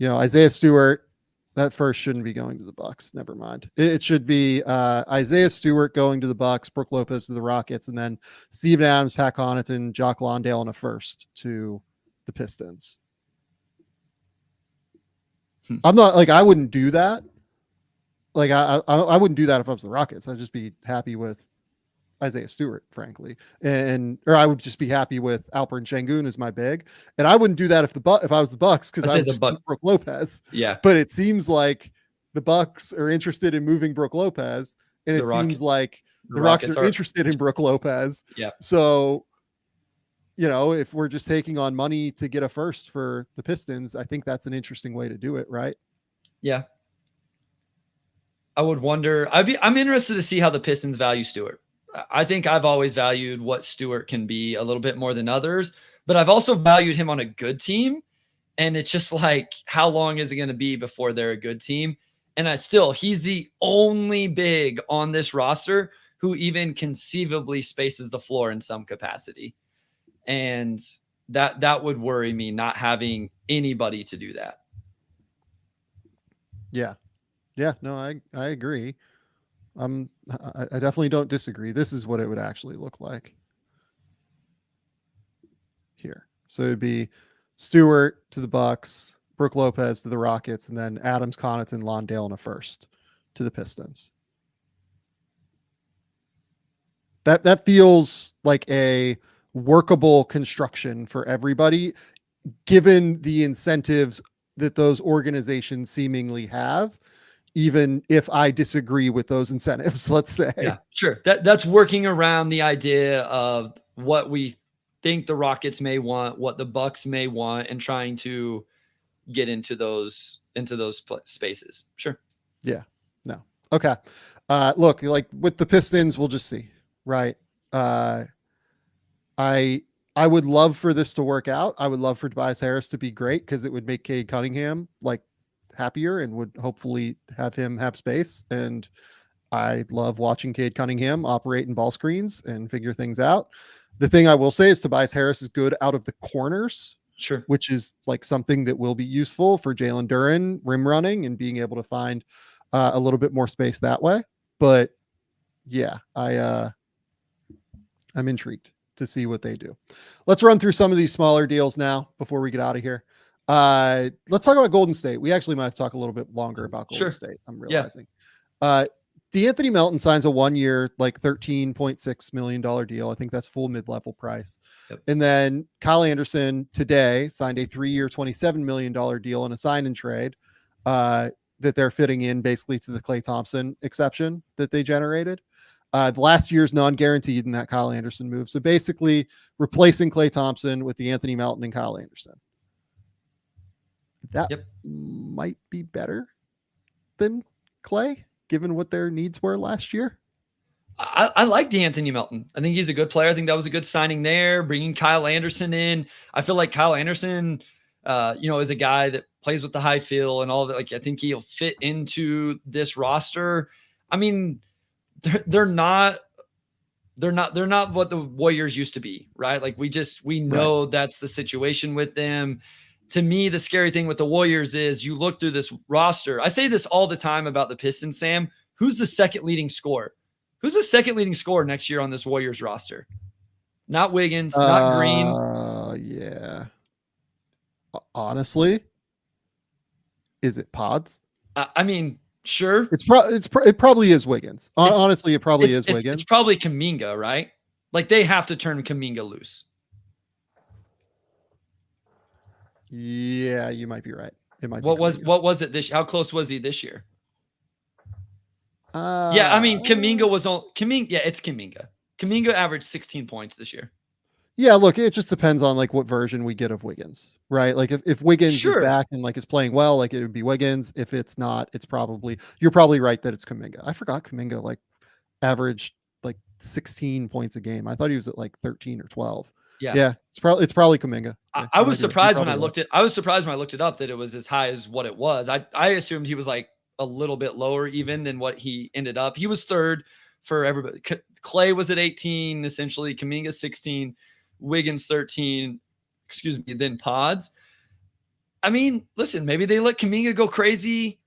[SPEAKER 1] Isaiah Stewart, that first shouldn't be going to the Bucks. Never mind. It should be Isaiah Stewart going to the Bucks, Brooke Lopez to the Rockets, and then Steven Adams, Pat Connaughton, Jock Londale, and a first to the Pistons. I'm not like, I wouldn't do that. Like I wouldn't do that if I was the Rockets. I'd just be happy with Isaiah Stewart, frankly, or I would just be happy with Alperen Sengun as my big, and I wouldn't do that if I was the Bucks, because I would just keep Brooke Lopez.
[SPEAKER 5] Yeah,
[SPEAKER 1] but it seems like the Bucks are interested in moving Brooke Lopez, and it seems like the Rockets are interested in Brooke Lopez.
[SPEAKER 5] Yeah,
[SPEAKER 1] so if we're just taking on money to get a first for the Pistons, I think that's an interesting way to do it, right?
[SPEAKER 5] Yeah. I would wonder. I'm interested to see how the Pistons value Stewart. I think I've always valued what Stewart can be a little bit more than others, but I've also valued him on a good team. And it's just like, how long is it going to be before they're a good team? And he's the only big on this roster who even conceivably spaces the floor in some capacity. And that would worry me, not having anybody to do that.
[SPEAKER 1] Yeah. Yeah, no, I agree. I definitely don't disagree. This is what it would actually look like here. So it'd be Stewart to the Bucks, Brook Lopez to the Rockets, and then Adams, Connaughton, Londale, and a first to the Pistons. That feels like a workable construction for everybody, given the incentives that those organizations seemingly have, even if I disagree with those incentives, let's say.
[SPEAKER 5] Yeah, sure. That's working around the idea of what we think the Rockets may want, what the Bucks may want, and trying to get into those spaces. Sure.
[SPEAKER 1] Yeah. No. Okay. Look, like with the Pistons, we'll just see, right? I would love for this to work out. I would love for Tobias Harris to be great because it would make Cade Cunningham like happier and would hopefully have him have space. And I love watching Cade Cunningham operate in ball screens and figure things out. The thing I will say is Tobias Harris is good out of the corners,
[SPEAKER 5] Sure.
[SPEAKER 1] which is like something that will be useful for Jalen Duren rim running and being able to find a little bit more space that way. But yeah, I'm intrigued to see what they do. Let's run through some of these smaller deals now before we get out of here. Let's talk about Golden State. We actually might have to talk a little bit longer about Golden State. I'm realizing. DeAnthony Melton signs a 1 year, like $13.6 million deal. I think that's full mid-level price.
[SPEAKER 5] Yep.
[SPEAKER 1] And then Kyle Anderson today signed a 3 year, $27 million deal in a sign and trade that they're fitting in basically to the Klay Thompson exception that they generated. The last year's non-guaranteed in that Kyle Anderson move. So basically replacing Klay Thompson with DeAnthony Melton and Kyle Anderson. That might be better than Klay, given what their needs were last year.
[SPEAKER 5] I like DeAnthony Melton. I think he's a good player. I think that was a good signing there. Bringing Kyle Anderson in. I feel like Kyle Anderson, is a guy that plays with the high feel and all that. Like, I think he'll fit into this roster. I mean, they're not what the Warriors used to be, right? Like we know that's the situation with them. To me, the scary thing with the Warriors is you look through this roster. I say this all the time about the Pistons, Sam. Who's the second leading scorer? Who's the second leading scorer next year on this Warriors roster? Not Wiggins, not Green.
[SPEAKER 1] Yeah. Honestly, is it Pods?
[SPEAKER 5] I mean, sure.
[SPEAKER 1] It probably is Wiggins. Honestly, it probably is Wiggins.
[SPEAKER 5] It's probably Kuminga, right? Like they have to turn Kuminga loose.
[SPEAKER 1] Yeah, you might be right. It might.
[SPEAKER 5] What was it this? How close was he this year? I mean, Kuminga was on Kuminga. Yeah, it's Kuminga. Kuminga averaged 16 points this year.
[SPEAKER 1] Yeah, look, it just depends on like what version we get of Wiggins, right? Like if Wiggins is back and like is playing well, like it would be Wiggins. If it's not, you're probably right that it's Kuminga. I forgot Kuminga like averaged like 16 points a game. I thought he was at like 13 or 12. Yeah, it's probably Kuminga. Yeah,
[SPEAKER 5] I was surprised when I looked it up that it was as high as what it was. I assumed he was like a little bit lower even than what he ended up. He was third for everybody. Klay was at 18, essentially. Kuminga 16, Wiggins 13. Then Pods. I mean, listen, maybe they let Kuminga go crazy,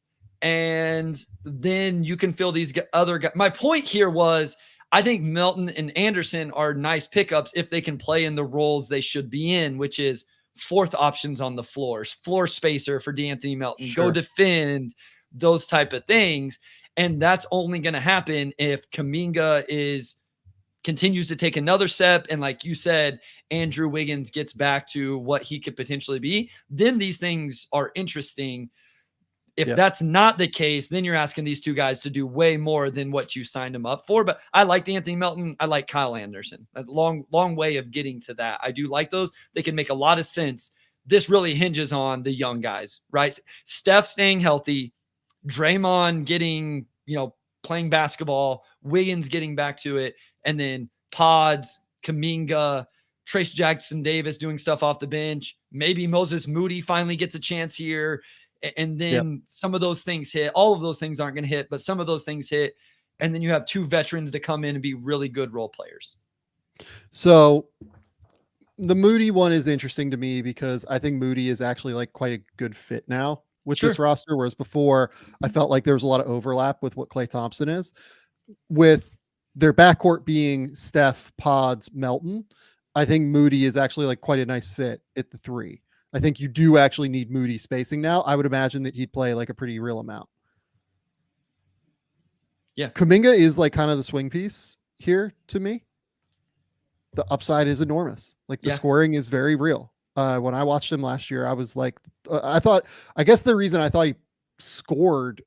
[SPEAKER 5] and then you can fill these other guys. My point here was, I think Melton and Anderson are nice pickups if they can play in the roles they should be in, which is fourth options on the floor spacer for DeAnthony Melton, go defend, those type of things. And that's only going to happen if Kuminga continues to take another step. And like you said, Andrew Wiggins gets back to what he could potentially be. Then these things are interesting. If
[SPEAKER 1] Yeah.
[SPEAKER 5] that's not the case, then you're asking these two guys to do way more than what you signed them up for. But I liked Anthony Melton. I like Kyle Anderson. A long way of getting to that. I do like those. They can make a lot of sense. This really hinges on the young guys, right? Steph staying healthy, Draymond getting, playing basketball, Wiggins getting back to it, and then Pods, Kuminga, Trace Jackson Davis doing stuff off the bench. Maybe Moses Moody finally gets a chance here. And then some of those things hit. All of those things aren't going to hit, but some of those things hit. And then you have two veterans to come in and be really good role players.
[SPEAKER 1] So the Moody one is interesting to me because I think Moody is actually like quite a good fit now with this roster. Whereas before I felt like there was a lot of overlap with what Klay Thompson is, with their backcourt being Steph, Pods, Melton. I think Moody is actually like quite a nice fit at the 3. I think you do actually need Moody spacing now. I would imagine that he'd play like a pretty real amount.
[SPEAKER 5] Yeah.
[SPEAKER 1] Kuminga is like kind of the swing piece here to me. The upside is enormous. Like the scoring is very real. When I watched him last year, I was like, I guess the reason I thought he scored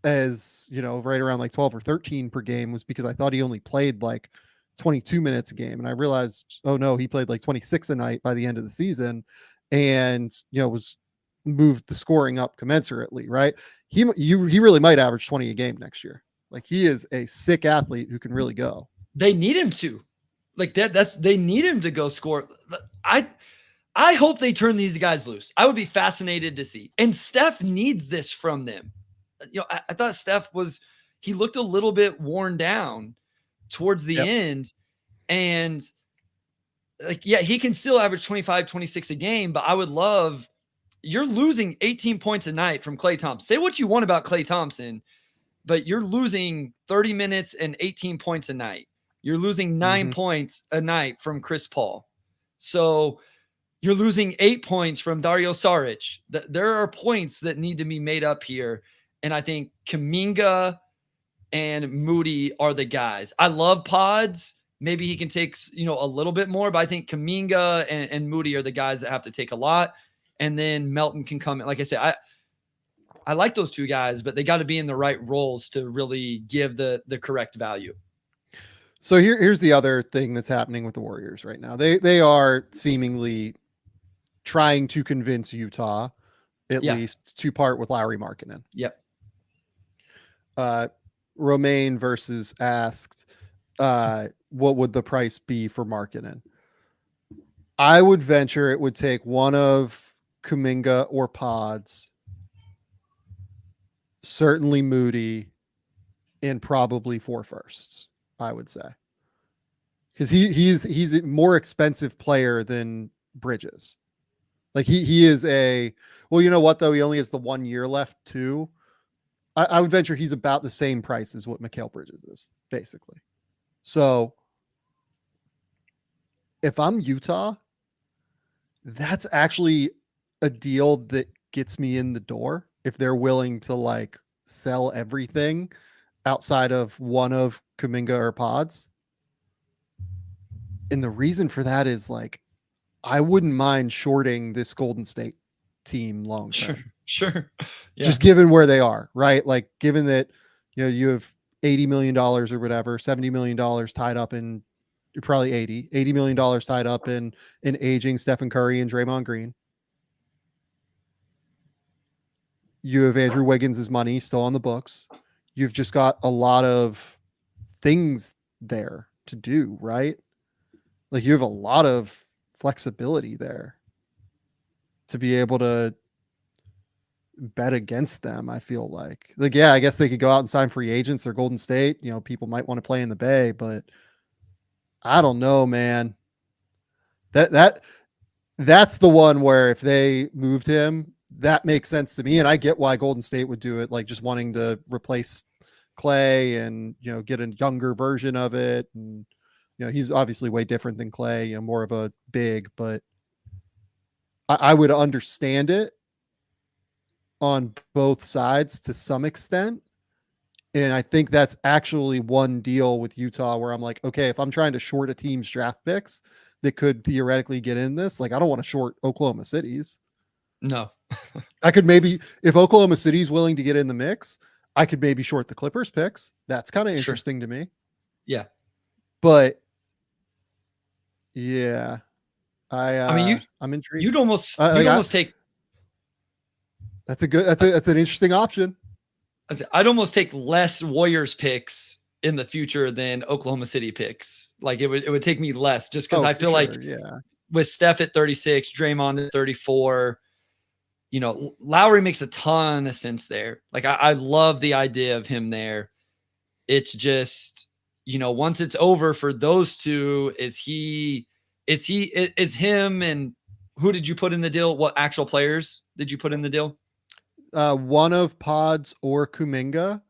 [SPEAKER 1] as, right around like 12 or 13 per game was because I thought he only played like 22 minutes a game. And I realized, oh no, he played like 26 a night by the end of the season. And was moved the scoring up commensurately, right? He really might average 20 a game next year. Like he is a sick athlete who can really go.
[SPEAKER 5] They need him to, like they need him to go score. I hope they turn these guys loose. I would be fascinated to see. And Steph needs this from them. I thought Steph he looked a little bit worn down towards the end, and he can still average 25, 26 a game, but I would love, you're losing 18 points a night from Klay Thompson. Say what you want about Klay Thompson, but you're losing 30 minutes and 18 points a night. You're losing 9 points a night from Chris Paul. So you're losing 8 points from Dario Saric. There are points that need to be made up here. And I think Kuminga and Moody are the guys. I love Pods. Maybe he can take, a little bit more, but I think Kuminga and Moody are the guys that have to take a lot. And then Melton can come in. Like I said, I like those two guys, but they got to be in the right roles to really give the correct value.
[SPEAKER 1] So here's the other thing that's happening with the Warriors right now. They are seemingly trying to convince Utah at least to part with Lauri Markkanen.
[SPEAKER 5] Yep.
[SPEAKER 1] Romaine versus asked, what would the price be for Markkanen? I would venture it would take one of Kuminga or Pods, certainly Moody, and probably 4 firsts, I would say. Because he's a more expensive player than Bridges. Like he is well, you know what though? He only has the 1 year left too. I would venture he's about the same price as what Mikal Bridges is, basically. So if I'm Utah, that's actually a deal that gets me in the door if they're willing to like sell everything outside of one of Kuminga or Pods. And the reason for that is like, I wouldn't mind shorting this Golden State team long term.
[SPEAKER 5] Sure. Yeah.
[SPEAKER 1] Just given where they are, right? Like given that, you have $80 million or whatever, $70 million tied up in probably $80 million tied up in aging Stephen Curry and Draymond Green. You have Andrew Wiggins' money still on the books. You've just got a lot of things there to do, right? Like you have a lot of flexibility there to be able to bet against them. I feel like, yeah, I guess they could go out and sign free agents or Golden State. People might want to play in the Bay, but I don't know, man. That's the one where if they moved him, that makes sense to me. And I get why Golden State would do it, like just wanting to replace Klay and, get a younger version of it. And, he's obviously way different than Klay, more of a big, but I would understand it on both sides to some extent. And I think that's actually one deal with Utah where I'm like, okay, if I'm trying to short a team's draft picks that could theoretically get in this, like I don't want to short Oklahoma City's.
[SPEAKER 5] No.
[SPEAKER 1] I could maybe, if Oklahoma City's willing to get in the mix, I could maybe short the Clippers picks. That's kind of interesting to me.
[SPEAKER 5] Yeah.
[SPEAKER 1] But yeah,
[SPEAKER 5] I mean,
[SPEAKER 1] I'm intrigued.
[SPEAKER 5] you'd almost take.
[SPEAKER 1] That's an interesting option.
[SPEAKER 5] I'd almost take less Warriors picks in the future than Oklahoma City picks. Like it would take me less just because I feel like with Steph at 36, Draymond at 34, Lowry makes a ton of sense there. Like I love the idea of him there. It's just, once it's over for those two, is him and who did you put in the deal? What actual players did you put in the deal?
[SPEAKER 1] One of Pods or Kuminga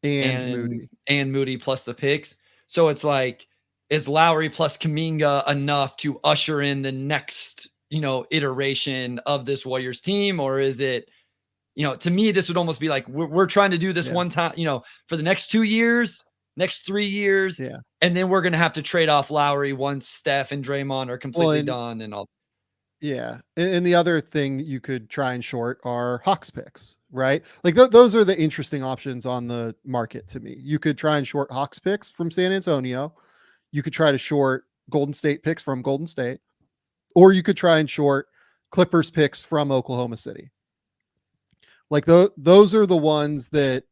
[SPEAKER 1] and
[SPEAKER 5] Moody plus the picks. So it's like, is Lowry plus Kuminga enough to usher in the next, iteration of this Warriors team? Or is it, to me, this would almost be like, we're trying to do this one time, for the next 2 years, next 3 years.
[SPEAKER 1] Yeah.
[SPEAKER 5] And then we're going to have to trade off Lowry once Steph and Draymond are completely done and all.
[SPEAKER 1] Yeah. And the other thing you could try and short are Hawks picks, right? Like those are the interesting options on the market to me. You could try and short Hawks picks from San Antonio. You could try to short Golden State picks from Golden State, or you could try and short Clippers picks from Oklahoma City. Like those are the ones that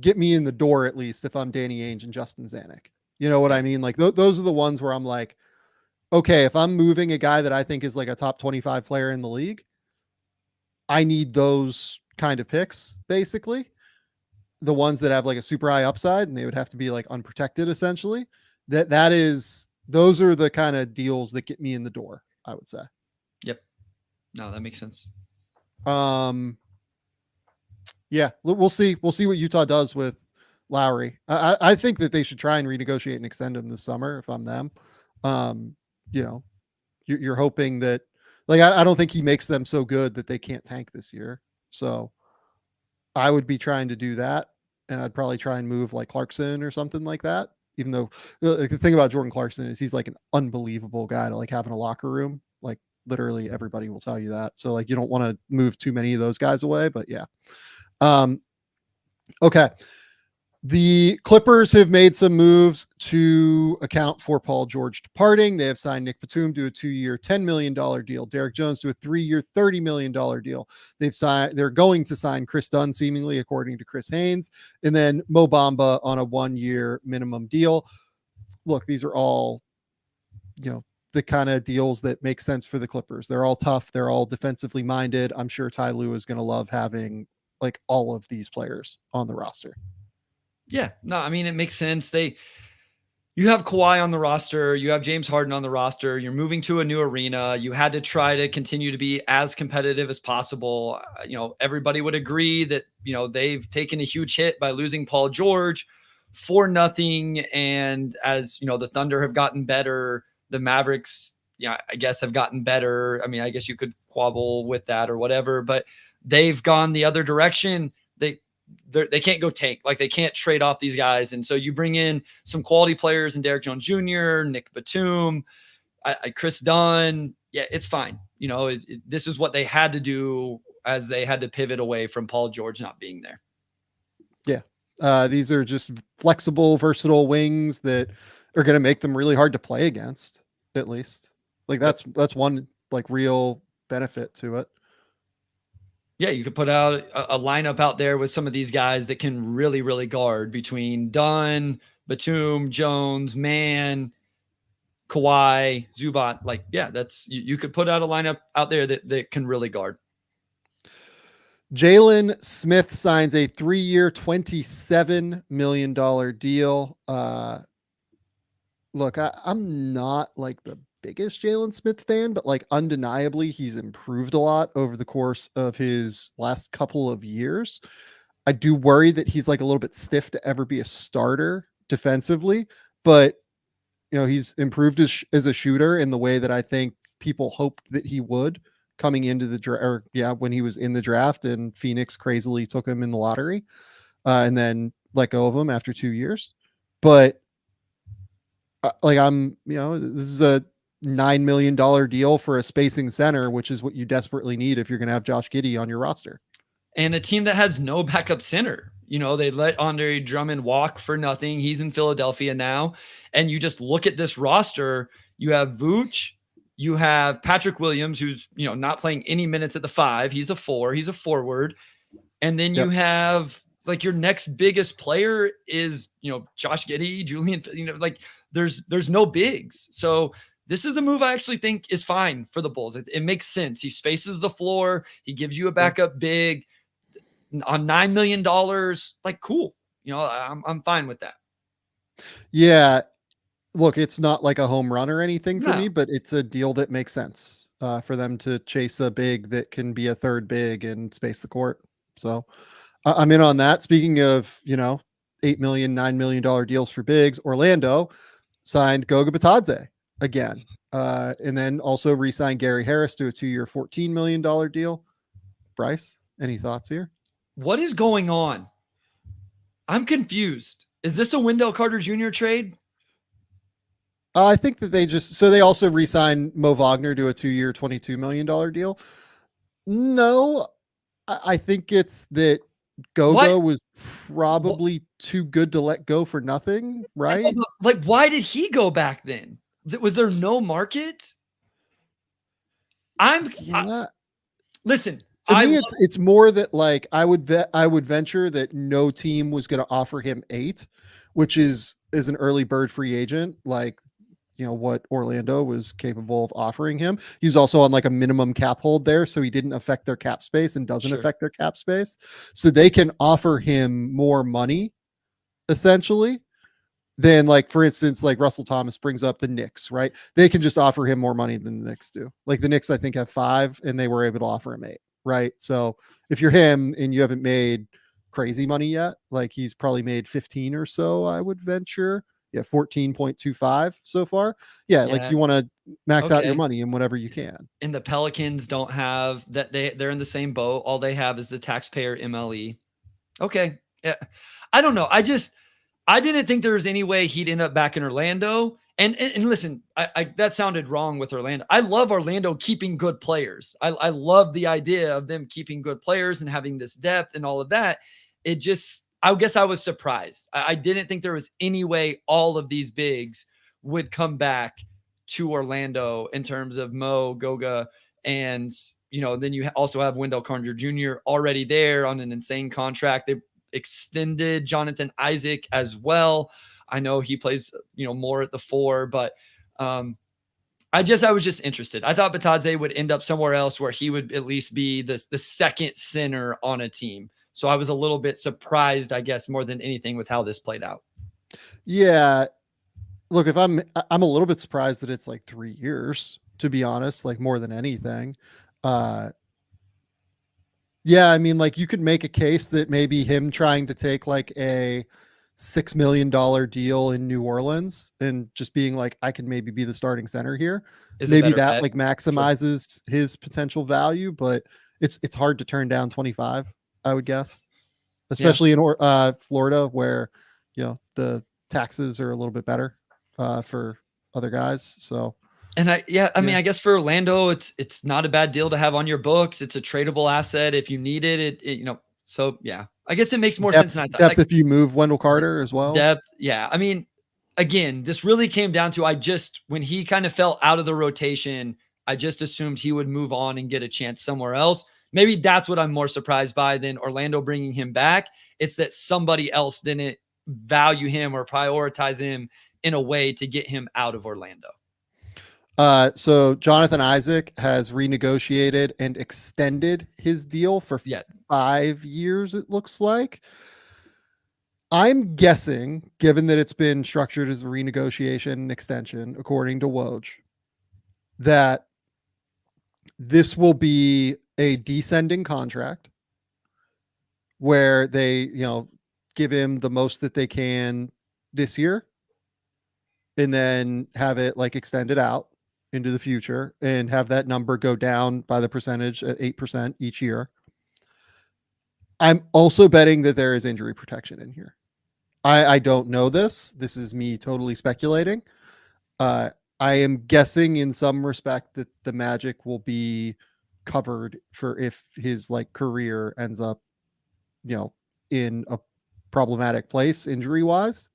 [SPEAKER 1] get me in the door, at least if I'm Danny Ainge and Justin Zanuck. You know what I mean? Like those are the ones where I'm like, okay, if I'm moving a guy that I think is like a top 25 player in the league, I need those kind of picks, basically. The ones that have like a super high upside and they would have to be like unprotected essentially. Those are the kind of deals that get me in the door, I would say.
[SPEAKER 5] Yep. No, that makes sense.
[SPEAKER 1] Yeah, we'll see. We'll see what Utah does with Lowry. I think that they should try and renegotiate and extend him this summer if I'm them. You're hoping that, like, I don't think he makes them so good that they can't tank this year. So I would be trying to do that. And I'd probably try and move like Clarkson or something like that. Even though the thing about Jordan Clarkson is he's like an unbelievable guy to like have in a locker room. Like literally everybody will tell you that. So like, you don't want to move too many of those guys away, but yeah. Okay. The Clippers have made some moves to account for Paul George departing. They have signed Nick Batum to a 2-year, $10 million deal. Derrick Jones to a 3-year, $30 million deal. They're going to sign Chris Dunn, seemingly, according to Chris Haynes, and then Mo Bamba on a 1-year minimum deal. Look, these are all, the kind of deals that make sense for the Clippers. They're all tough. They're all defensively minded. I'm sure Ty Lue is going to love having like all of these players on the roster.
[SPEAKER 5] Yeah, no, I mean, it makes sense. You have Kawhi on the roster. You have James Harden on the roster. You're moving to a new arena. You had to try to continue to be as competitive as possible. Everybody would agree that, they've taken a huge hit by losing Paul George for nothing. And as, the Thunder have gotten better, the Mavericks, I guess have gotten better. I mean, I guess you could quabble with that or whatever, but they've gone the other direction. They can't go tank. Like they can't trade off these guys. And so you bring in some quality players in Derrick Jones Jr., Nick Batum, Chris Dunn. Yeah, it's fine. This is what they had to do as they had to pivot away from Paul George not being there.
[SPEAKER 1] Yeah. These are just flexible, versatile wings that are going to make them really hard to play against, at least. Like that's one like real benefit to it.
[SPEAKER 5] Yeah, you could put out a lineup out there with some of these guys that can really, really guard between Dunn, Batum, Jones, Mann, Kawhi, Zubac. Like, yeah, you could put out a lineup out there that can really guard.
[SPEAKER 1] Jalen Smith signs a 3-year, $27 million deal. Look, I'm not like the biggest Jalen Smith fan, but like undeniably he's improved a lot over the course of his last couple of years. I do worry that he's like a little bit stiff to ever be a starter defensively, but he's improved as a shooter in the way that I think people hoped that he would coming into the draft, when he was in the draft and Phoenix crazily took him in the lottery and then let go of him after 2 years. But like this is a $9 million deal for a spacing center, which is what you desperately need if you're going to have Josh Giddey on your roster.
[SPEAKER 5] And a team that has no backup center. You know, they let Andre Drummond walk for nothing. He's in Philadelphia now. And you just look at this roster. You have Vooch. You have Patrick Williams, who's, you know, not playing any minutes at the 5. He's a 4. He's a forward. And then you have like your next biggest player is, you know, Josh Giddey, Julian, you know, like there's no bigs. So this is a move I actually think is fine for the Bulls. It makes sense. He spaces the floor. He gives you a backup big on $9 million. Like, cool. You know, I'm fine with that.
[SPEAKER 1] Yeah. Look, it's not like a home run or anything for
[SPEAKER 5] No.
[SPEAKER 1] me, but it's a deal that makes sense for them to chase a big that can be a third big and space the court. So I'm in on that. Speaking of, you know, $8 million, $9 million deals for bigs, Orlando signed Goga Bitadze again. And then also re-signed Gary Harris to a 2-year, $14 million deal. Bryce, any thoughts here?
[SPEAKER 5] What is going on? I'm confused. Is this a Wendell Carter Jr. trade?
[SPEAKER 1] I think that they also re-signed Mo Wagner to a 2-year, $22 million deal. No, I think it's that Goga was probably too good to let go for nothing, right?
[SPEAKER 5] Like, why did he go back then? Was there no market? Listen.
[SPEAKER 1] To me, it's more that like I would venture that no team was going to offer him 8, which is an early bird free agent, like, you know, what Orlando was capable of offering him. He was also on like a minimum cap hold there, so he didn't affect their cap space and doesn't affect their cap space. So they can offer him more money, essentially, than like, for instance, like Russell Thomas brings up the Knicks, right? They can just offer him more money than the Knicks do. Like the Knicks, I think, have 5 and they were able to offer him 8, right? So if you're him and you haven't made crazy money yet, like he's probably made 15 or so, I would venture. Yeah, 14.25 so far. Yeah, like you want to max out your money in whatever you can.
[SPEAKER 5] And the Pelicans don't have that. They're in the same boat. All they have is the taxpayer MLE. Okay. Yeah. I don't know. I didn't think there was any way he'd end up back in Orlando. And listen, I that sounded wrong with Orlando. I love Orlando keeping good players. I love the idea of them keeping good players and having this depth and all of that. It just, I guess I was surprised. I didn't think there was any way all of these bigs would come back to Orlando in terms of Mo, Goga, and, you know, then you also have Wendell Carter Jr. already there on an insane contract. They extended Jonathan Isaac as well. I know he plays, you know, more at the 4, but I was just interested. I thought Bitadze would end up somewhere else where he would at least be the second center on a team. So I was a little bit surprised, I guess, more than anything with how this played out.
[SPEAKER 1] Yeah. Look, if I'm a little bit surprised that it's like 3 years, to be honest, like more than anything. Yeah, I mean, like you could make a case that maybe him trying to take like a $6 million deal in New Orleans and just being like, I can maybe be the starting center here. Maybe that like maximizes his potential value, but it's hard to turn down 25. I would guess, especially in Florida, where, you know, the taxes are a little bit better for other guys. So,
[SPEAKER 5] and I mean, I guess for Orlando, it's not a bad deal to have on your books. It's a tradable asset if you need it. You know, so yeah, I guess it makes more sense than I thought.
[SPEAKER 1] Depth, like, if you move Wendell Carter as well.
[SPEAKER 5] Depth, yeah. I mean, again, this really came down to when he kind of fell out of the rotation, I just assumed he would move on and get a chance somewhere else. Maybe that's what I'm more surprised by than Orlando bringing him back. It's that somebody else didn't value him or prioritize him in a way to get him out of Orlando.
[SPEAKER 1] So Jonathan Isaac has renegotiated and extended his deal for 5 years, it looks like. I'm guessing, given that it's been structured as a renegotiation and extension, according to Woj, that this will be a descending contract where they, you know, give him the most that they can this year and then have it like extended out into the future and have that number go down by the percentage at 8% each year. I'm also betting that there is injury protection in here. I don't know this. This is me totally speculating. I am guessing in some respect that the Magic will be covered for if his like career ends up, in a problematic place injury wise.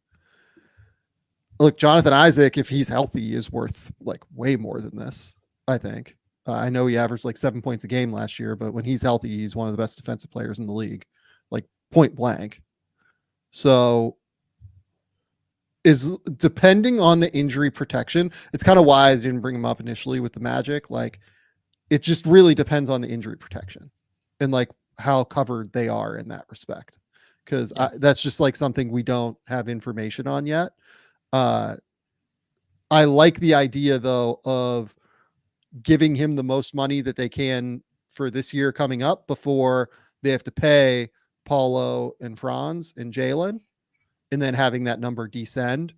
[SPEAKER 1] Look, Jonathan Isaac, if he's healthy, is worth like way more than this, I think. I know he averaged like 7 points a game last year, but when he's healthy, he's one of the best defensive players in the league, like point blank. So is depending on the injury protection. It's kind of why I didn't bring him up initially with the Magic. Like it just really depends on the injury protection and like how covered they are in that respect. Because that's just like something we don't have information on yet. I like the idea though of giving him the most money that they can for this year coming up before they have to pay Paulo and Franz and Jaylen, and then having that number descend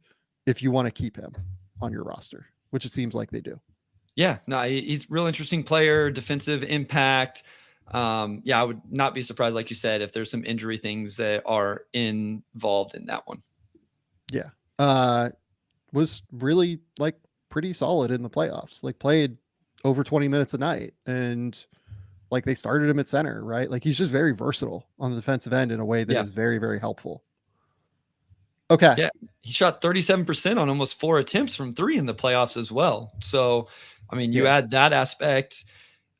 [SPEAKER 1] if you want to keep him on your roster, which it seems like they do.
[SPEAKER 5] Yeah, no, he's a real interesting player, defensive impact. I would not be surprised, like you said, if there's some injury things that are involved in that one.
[SPEAKER 1] Yeah. Was really like pretty solid in the playoffs, like played over 20 minutes a night, and like they started him at center, right? Like he's just very versatile on the defensive end in a way that is very, very helpful. Okay.
[SPEAKER 5] Yeah. He shot 37% on almost 4 attempts from 3 in the playoffs as well. So, I mean, you add that aspect,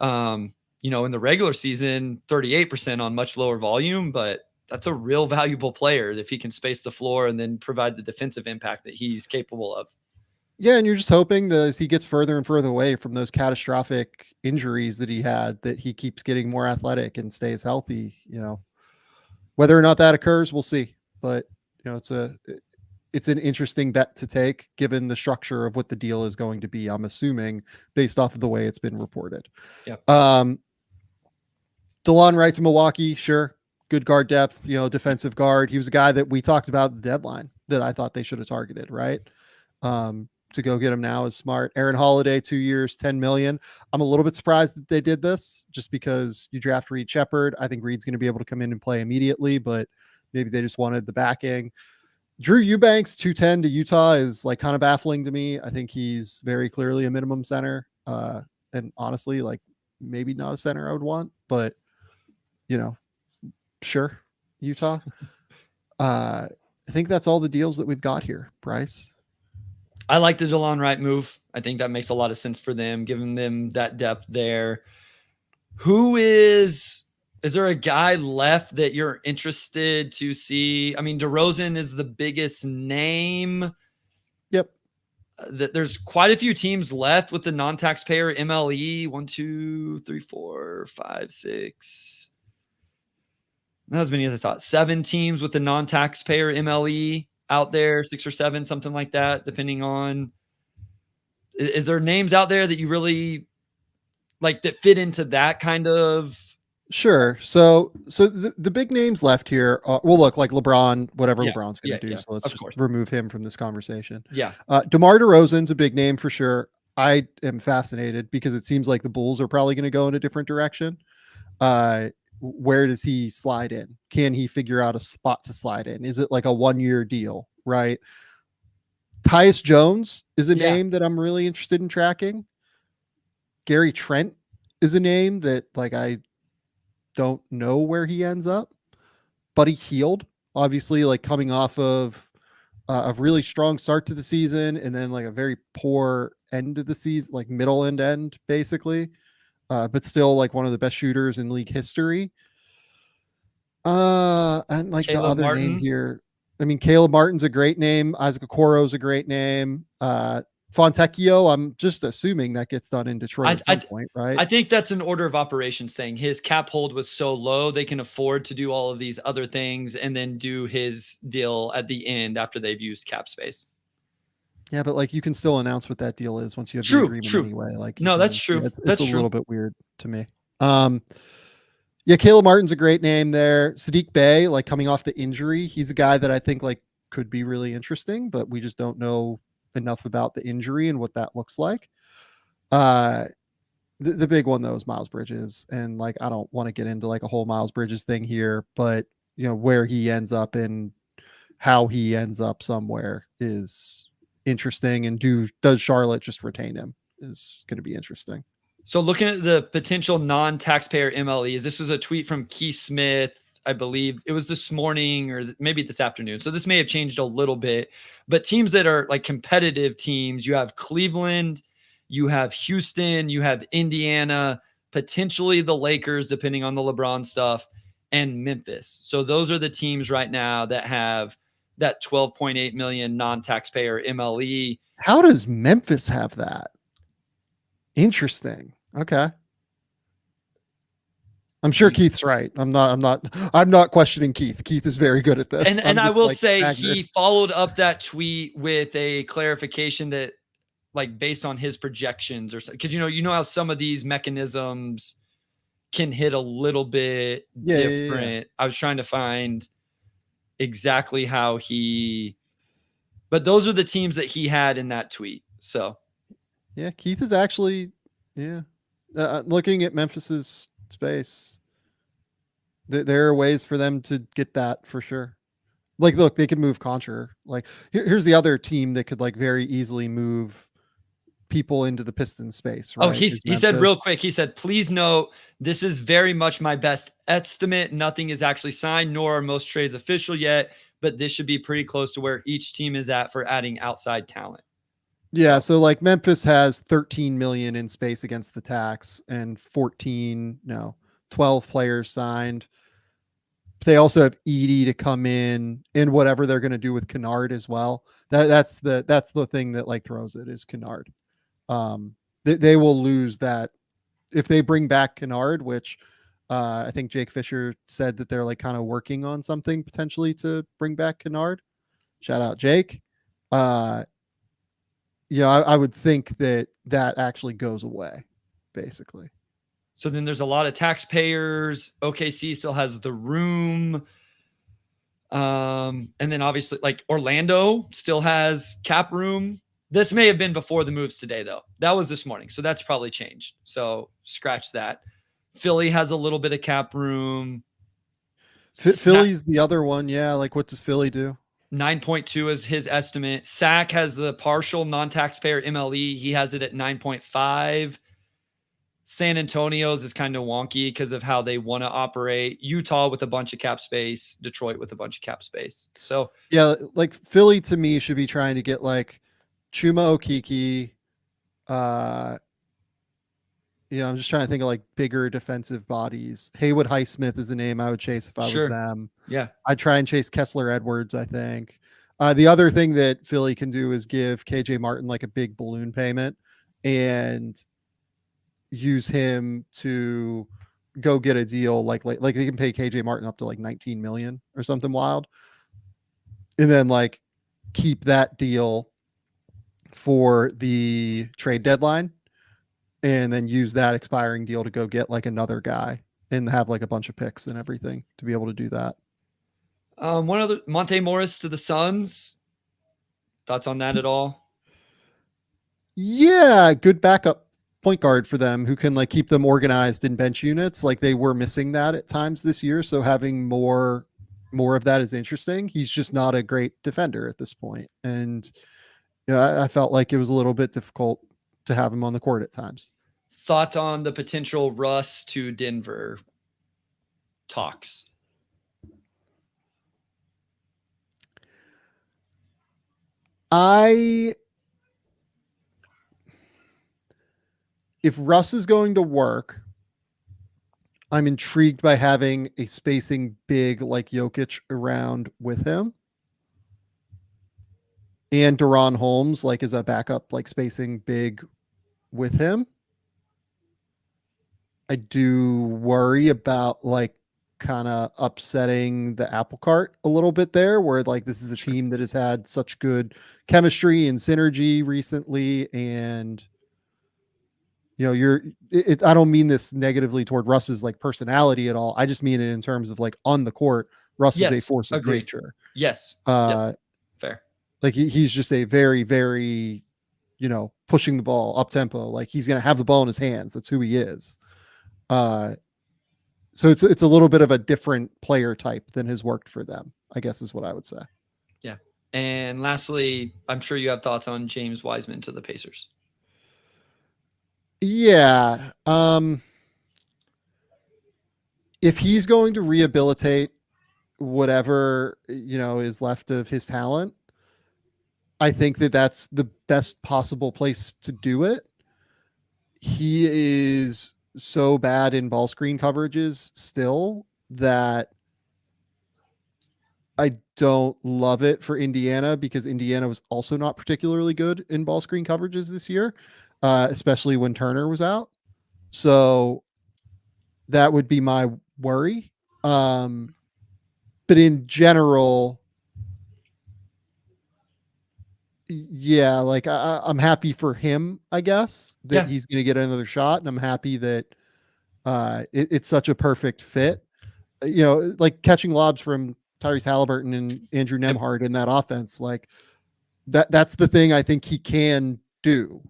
[SPEAKER 5] in the regular season, 38% on much lower volume, but that's a real valuable player if he can space the floor and then provide the defensive impact that he's capable of.
[SPEAKER 1] Yeah, and you're just hoping that as he gets further and further away from those catastrophic injuries that he had, that he keeps getting more athletic and stays healthy. Whether or not that occurs, we'll see. But it's an interesting bet to take given the structure of what the deal is going to be. I'm assuming based off of the way it's been reported.
[SPEAKER 5] Yeah.
[SPEAKER 1] DeLon Wright to Milwaukee, sure. Good guard depth, defensive guard. He was a guy that we talked about at the deadline that I thought they should have targeted, right? To go get him now is smart. Aaron Holiday, 2 years, $10 million. I'm a little bit surprised that they did this just because you draft Reed Shepherd. I think Reed's going to be able to come in and play immediately, but maybe they just wanted the backing. Drew Eubanks, 210 to Utah is like kind of baffling to me. I think he's very clearly a minimum center. And honestly, like maybe not a center I would want, but sure. Utah. I think that's all the deals that we've got here, Bryce.
[SPEAKER 5] I like the DeLon Wright move. I think that makes a lot of sense for them, giving them that depth there. Is there a guy left that you're interested to see? I mean, DeRozan is the biggest name.
[SPEAKER 1] Yep.
[SPEAKER 5] There's quite a few teams left with the non-taxpayer MLE. 1, 2, 3, 4, 5, 6. Not as many as I thought. 7 teams with the non-taxpayer MLE out there, 6 or 7, something like that, depending on. Is there names out there that you really like that fit into that kind of?
[SPEAKER 1] Sure. So the big names left here, look, like LeBron, whatever LeBron's going to do. So let's just remove him from this conversation.
[SPEAKER 5] Yeah.
[SPEAKER 1] DeMar DeRozan's a big name for sure. I am fascinated because it seems like the Bulls are probably going to go in a different direction. Where does he slide in? Can he figure out a spot to slide in? Is it like a 1-year deal, right? Tyus Jones is a name that I'm really interested in tracking. Gary Trent is a name that like I don't know where he ends up. Buddy Hield, obviously, like coming off of a really strong start to the season and then like a very poor end of the season, like middle end basically. But still like one of the best shooters in league history. And like
[SPEAKER 5] Caleb
[SPEAKER 1] the other
[SPEAKER 5] Martin.
[SPEAKER 1] name here, I mean, Caleb Martin's a great name. Isaac Okoro is a great name. Fontecchio, I'm just assuming that gets done in Detroit at some point, right?
[SPEAKER 5] I think that's an order of operations thing. His cap hold was so low, they can afford to do all of these other things and then do his deal at the end after they've used cap space.
[SPEAKER 1] Yeah, but like you can still announce what that deal is once you have the agreement anyway. Like
[SPEAKER 5] no, that's true.
[SPEAKER 1] It's a little bit weird to me. Yeah, Caleb Martin's a great name there. Sadiq Bey, like coming off the injury, he's a guy that I think like could be really interesting, but we just don't know enough about the injury and what that looks like. The big one though is Miles Bridges, and like I don't want to get into like a whole Miles Bridges thing here, but where he ends up and how he ends up somewhere is interesting. And does Charlotte just retain him is going to be interesting.
[SPEAKER 5] So looking at the potential non-taxpayer MLEs, this was a tweet from Keith Smith. I believe it was this morning or maybe this afternoon. So this may have changed a little bit, but teams that are like competitive teams, you have Cleveland, you have Houston, you have Indiana, potentially the Lakers, depending on the LeBron stuff, and Memphis. So those are the teams right now that have that 12.8 million non-taxpayer MLE.
[SPEAKER 1] How does Memphis have that? Interesting. Okay. I'm sure Keith's right. I'm not questioning Keith. Keith is very good at this.
[SPEAKER 5] And I will say he followed up that tweet with a clarification that like based on his projections or something. Because you know how some of these mechanisms can hit a little bit different. Yeah. I was trying to find exactly how but those are the teams that he had in that tweet. So
[SPEAKER 1] yeah, Keith is actually looking at Memphis's space. There are ways for them to get that for sure. Like, look, they could move Contra. Like, here's the other team that could like very easily move people into the Pistons space. Right?
[SPEAKER 5] Oh, he said real quick. He said, "Please note, this is very much my best estimate. Nothing is actually signed, nor are most trades official yet. But this should be pretty close to where each team is at for adding outside talent."
[SPEAKER 1] Yeah, so like Memphis has 13 million in space against the tax and 12 players signed. They also have Edie to come in whatever they're going to do with Kennard as well. That's the thing that like throws it is Kennard. They will lose that if they bring back Kennard, which I think Jake Fisher said that they're like kind of working on something potentially to bring back Kennard. Shout out Jake. Yeah, I would think that actually goes away, basically.
[SPEAKER 5] So then there's a lot of taxpayers. OKC still has the room. And then obviously like Orlando still has cap room. This may have been before the moves today, though. That was this morning. So that's probably changed. So scratch that. Philly has a little bit of cap room.
[SPEAKER 1] Philly's the other one. Yeah. Like what does Philly do?
[SPEAKER 5] 9.2 is his estimate. Sac has the partial non-taxpayer MLE. He has it at 9.5. San Antonio's is kind of wonky because of how they want to operate. Utah with a bunch of cap space. Detroit with a bunch of cap space. So
[SPEAKER 1] yeah, like Philly to me should be trying to get like Chuma Okeke. I'm just trying to think of like bigger defensive bodies. Haywood Highsmith is a name I would chase if I was them.
[SPEAKER 5] Yeah.
[SPEAKER 1] I'd try and chase Kessler Edwards, I think. The other thing that Philly can do is give KJ Martin like a big balloon payment and use him to go get a deal. Like they can pay KJ Martin up to like 19 million or something wild. And then like keep that deal for the trade deadline. And then use that expiring deal to go get like another guy and have like a bunch of picks and everything to be able to do that.
[SPEAKER 5] One other Monte Morris to the Suns. Thoughts on that at all?
[SPEAKER 1] Yeah, good backup point guard for them who can like keep them organized in bench units. Like they were missing that at times this year. So having more of that is interesting. He's just not a great defender at this point. And I felt like it was a little bit difficult to have him on the court at times.
[SPEAKER 5] Thoughts on the potential Russ to Denver talks?
[SPEAKER 1] If Russ is going to work, I'm intrigued by having a spacing big like Jokic around with him. And Deron Holmes like as a backup, like spacing big with him. I do worry about like kind of upsetting the apple cart a little bit there, where like this is a team that has had such good chemistry and synergy recently. And I don't mean this negatively toward Russ's like personality at all. I just mean it in terms of like on the court, Russ is a force of nature.
[SPEAKER 5] Yes. Fair.
[SPEAKER 1] Like he's just a very, very, pushing the ball up tempo. Like he's going to have the ball in his hands. That's who he is. So it's a little bit of a different player type than has worked for them, I guess is what I would say.
[SPEAKER 5] Yeah. And lastly, I'm sure you have thoughts on James Wiseman to the Pacers.
[SPEAKER 1] Yeah. If he's going to rehabilitate whatever, is left of his talent, I think that that's the best possible place to do it. He is so bad in ball screen coverages still that I don't love it for Indiana, because Indiana was also not particularly good in ball screen coverages this year, especially when Turner was out. So that would be my worry. But in general, yeah, like I'm happy for him, I guess, that he's going to get another shot. And I'm happy that it's such a perfect fit. Like catching lobs from Tyrese Halliburton and Andrew Nembhard in that offense, like that's the thing I think he can do.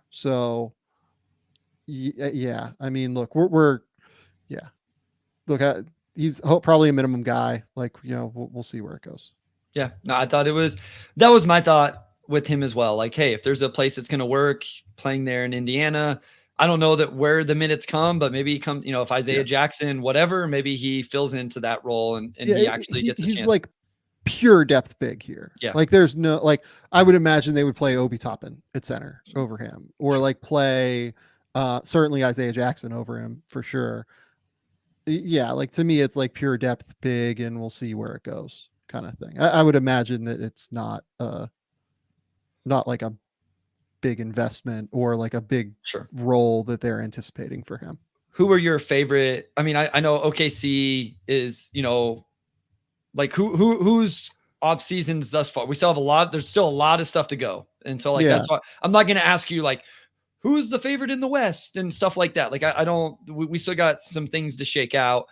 [SPEAKER 1] So yeah, I mean, look, we're look at, he's probably a minimum guy. Like, we'll see where it goes.
[SPEAKER 5] Yeah, no, I thought that was my thought with him as well. Like, hey, if there's a place that's going to work playing there in Indiana, I don't know that where the minutes come, but maybe he come, if Isaiah Jackson, whatever, maybe he fills into that role and he actually gets a chance.
[SPEAKER 1] He's like pure depth big here.
[SPEAKER 5] Yeah.
[SPEAKER 1] Like there's no, like, I would imagine they would play Obi Toppin at center over him, or like play certainly Isaiah Jackson over him for sure. Yeah. Like to me, it's like pure depth big, and we'll see where it goes kind of thing. I would imagine that it's not like a big investment or like a big role that they're anticipating for him.
[SPEAKER 5] Who are your favorite? I mean, I know OKC is, like who's off seasons thus far. We still have a lot. There's still a lot of stuff to go. And so like, that's why I'm not going to ask you like, who's the favorite in the West and stuff like that. Like, I don't, we still got some things to shake out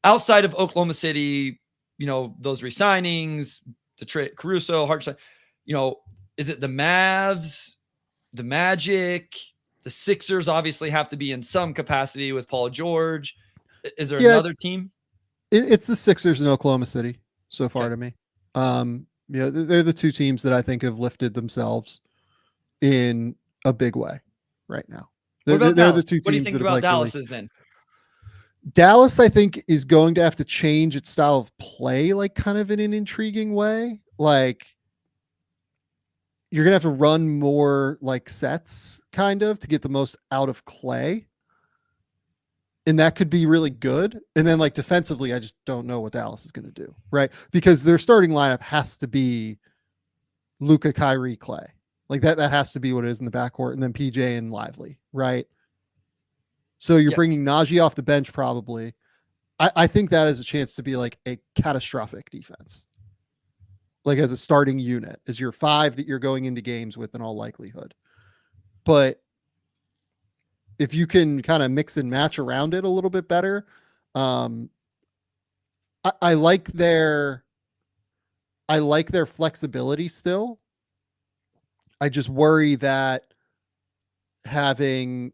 [SPEAKER 5] outside of Oklahoma City, those resignings, the Caruso, Hartenstein, is it the Mavs, the Magic, the Sixers obviously have to be in some capacity with Paul George. Is there another team?
[SPEAKER 1] It's the Sixers in Oklahoma City so far to me. They're the two teams that I think have lifted themselves in a big way right now. They're the two teams.
[SPEAKER 5] What do you think about Dallas's then?
[SPEAKER 1] Dallas, I think, is going to have to change its style of play, like kind of in an intriguing way. Like you're going to have to run more like sets kind of to get the most out of Clay. And that could be really good. And then like defensively, I just don't know what Dallas is going to do. Right. Because their starting lineup has to be Luka, Kyrie, Clay. Like that has to be what it is in the backcourt. And then PJ and Lively. Right. So you're bringing Najee off the bench probably. I think that has a chance to be like a catastrophic defense. Like as a starting unit, as your five that you're going into games with in all likelihood. But if you can kind of mix and match around it a little bit better, I like their flexibility still. I just worry that having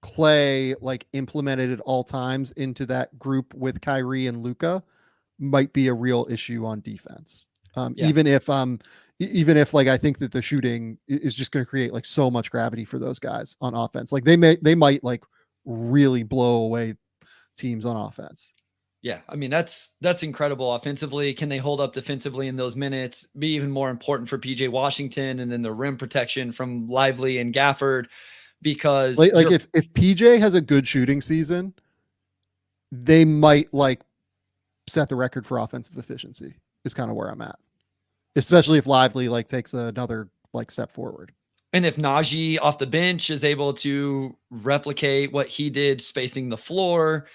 [SPEAKER 1] Clay like implemented at all times into that group with Kyrie and Luka might be a real issue on defense. Even if like I think that the shooting is just going to create like so much gravity for those guys on offense. Like they might like really blow away teams on offense.
[SPEAKER 5] Yeah, I mean that's incredible offensively. Can they hold up defensively in those minutes? Be even more important for PJ Washington, and then the rim protection from Lively and Gafford, because
[SPEAKER 1] like if PJ has a good shooting season, they might like set the record for offensive efficiency. Is kind of where I'm at, especially if Lively like takes another like step forward.
[SPEAKER 5] And if Najee off the bench is able to replicate what he did spacing the floor,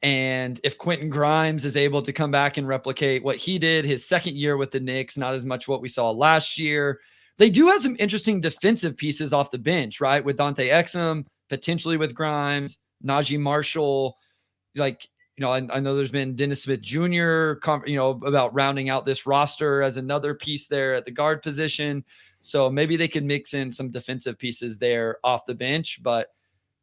[SPEAKER 5] and if Quentin Grimes is able to come back and replicate what he did his second year with the Knicks, not as much what we saw last year. They do have some interesting defensive pieces off the bench, right? With Dante Exum, potentially with Grimes, Najee Marshall, like, I know there's been Dennis Smith Jr., about rounding out this roster as another piece there at the guard position. So maybe they could mix in some defensive pieces there off the bench. But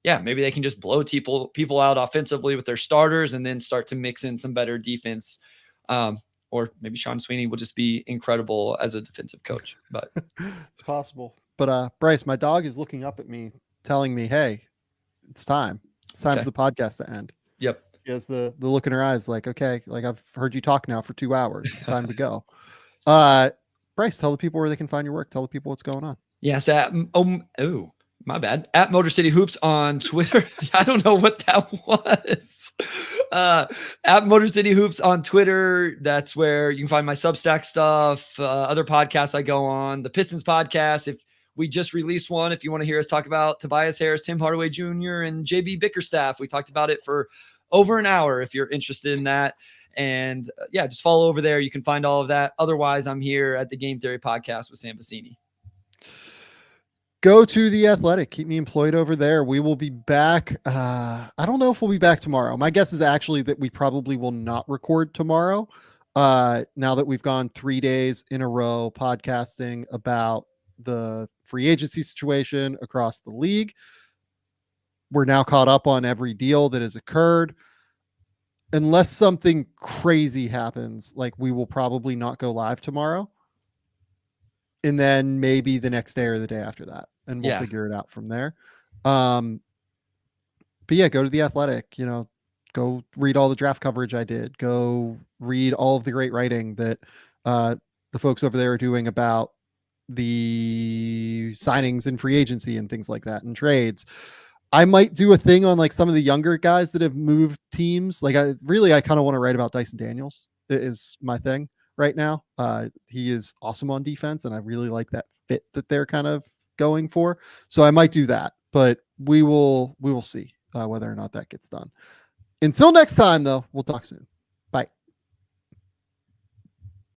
[SPEAKER 5] yeah, maybe they can just blow people out offensively with their starters and then start to mix in some better defense. Or or maybe Sean Sweeney will just be incredible as a defensive coach. But
[SPEAKER 1] It's possible. But Bryce, my dog is looking up at me, telling me, "Hey, it's time. It's time for the podcast to end."
[SPEAKER 5] Yep.
[SPEAKER 1] She has the look in her eyes, like, "Okay, like I've heard you talk now for 2 hours. It's time to go." Bryce, tell the people where they can find your work. Tell the people what's going on.
[SPEAKER 5] Yes. My bad. At Motor City Hoops on Twitter. I don't know what that was. At Motor City Hoops on Twitter. That's where you can find my Substack stuff, other podcasts I go on. The Pistons podcast. If we just released one, if you want to hear us talk about Tobias Harris, Tim Hardaway Jr., and JB Bickerstaff, we talked about it for over an hour. If you're interested in that. And just follow over there. You can find all of that. Otherwise, I'm here at the Game Theory podcast with Sam Vecenie.
[SPEAKER 1] Go to The Athletic. Keep me employed over there. We will be back. I don't know if we'll be back tomorrow. My guess is actually that we probably will not record tomorrow. Now that we've gone 3 days in a row podcasting about the free agency situation across the league. We're now caught up on every deal that has occurred. Unless something crazy happens, like we will probably not go live tomorrow. And then maybe the next day or the day after that. And we'll figure it out from there. But yeah, go to The Athletic, go read all the draft coverage I did. Go read all of the great writing that the folks over there are doing about the signings and free agency and things like that and trades. I might do a thing on like some of the younger guys that have moved teams. Like I kind of want to write about Dyson Daniels. It is my thing right now. He is awesome on defense, and I really like that fit that they're kind of going for. So I might do that, but we will see whether or not that gets done. Until next time, though, we'll talk soon.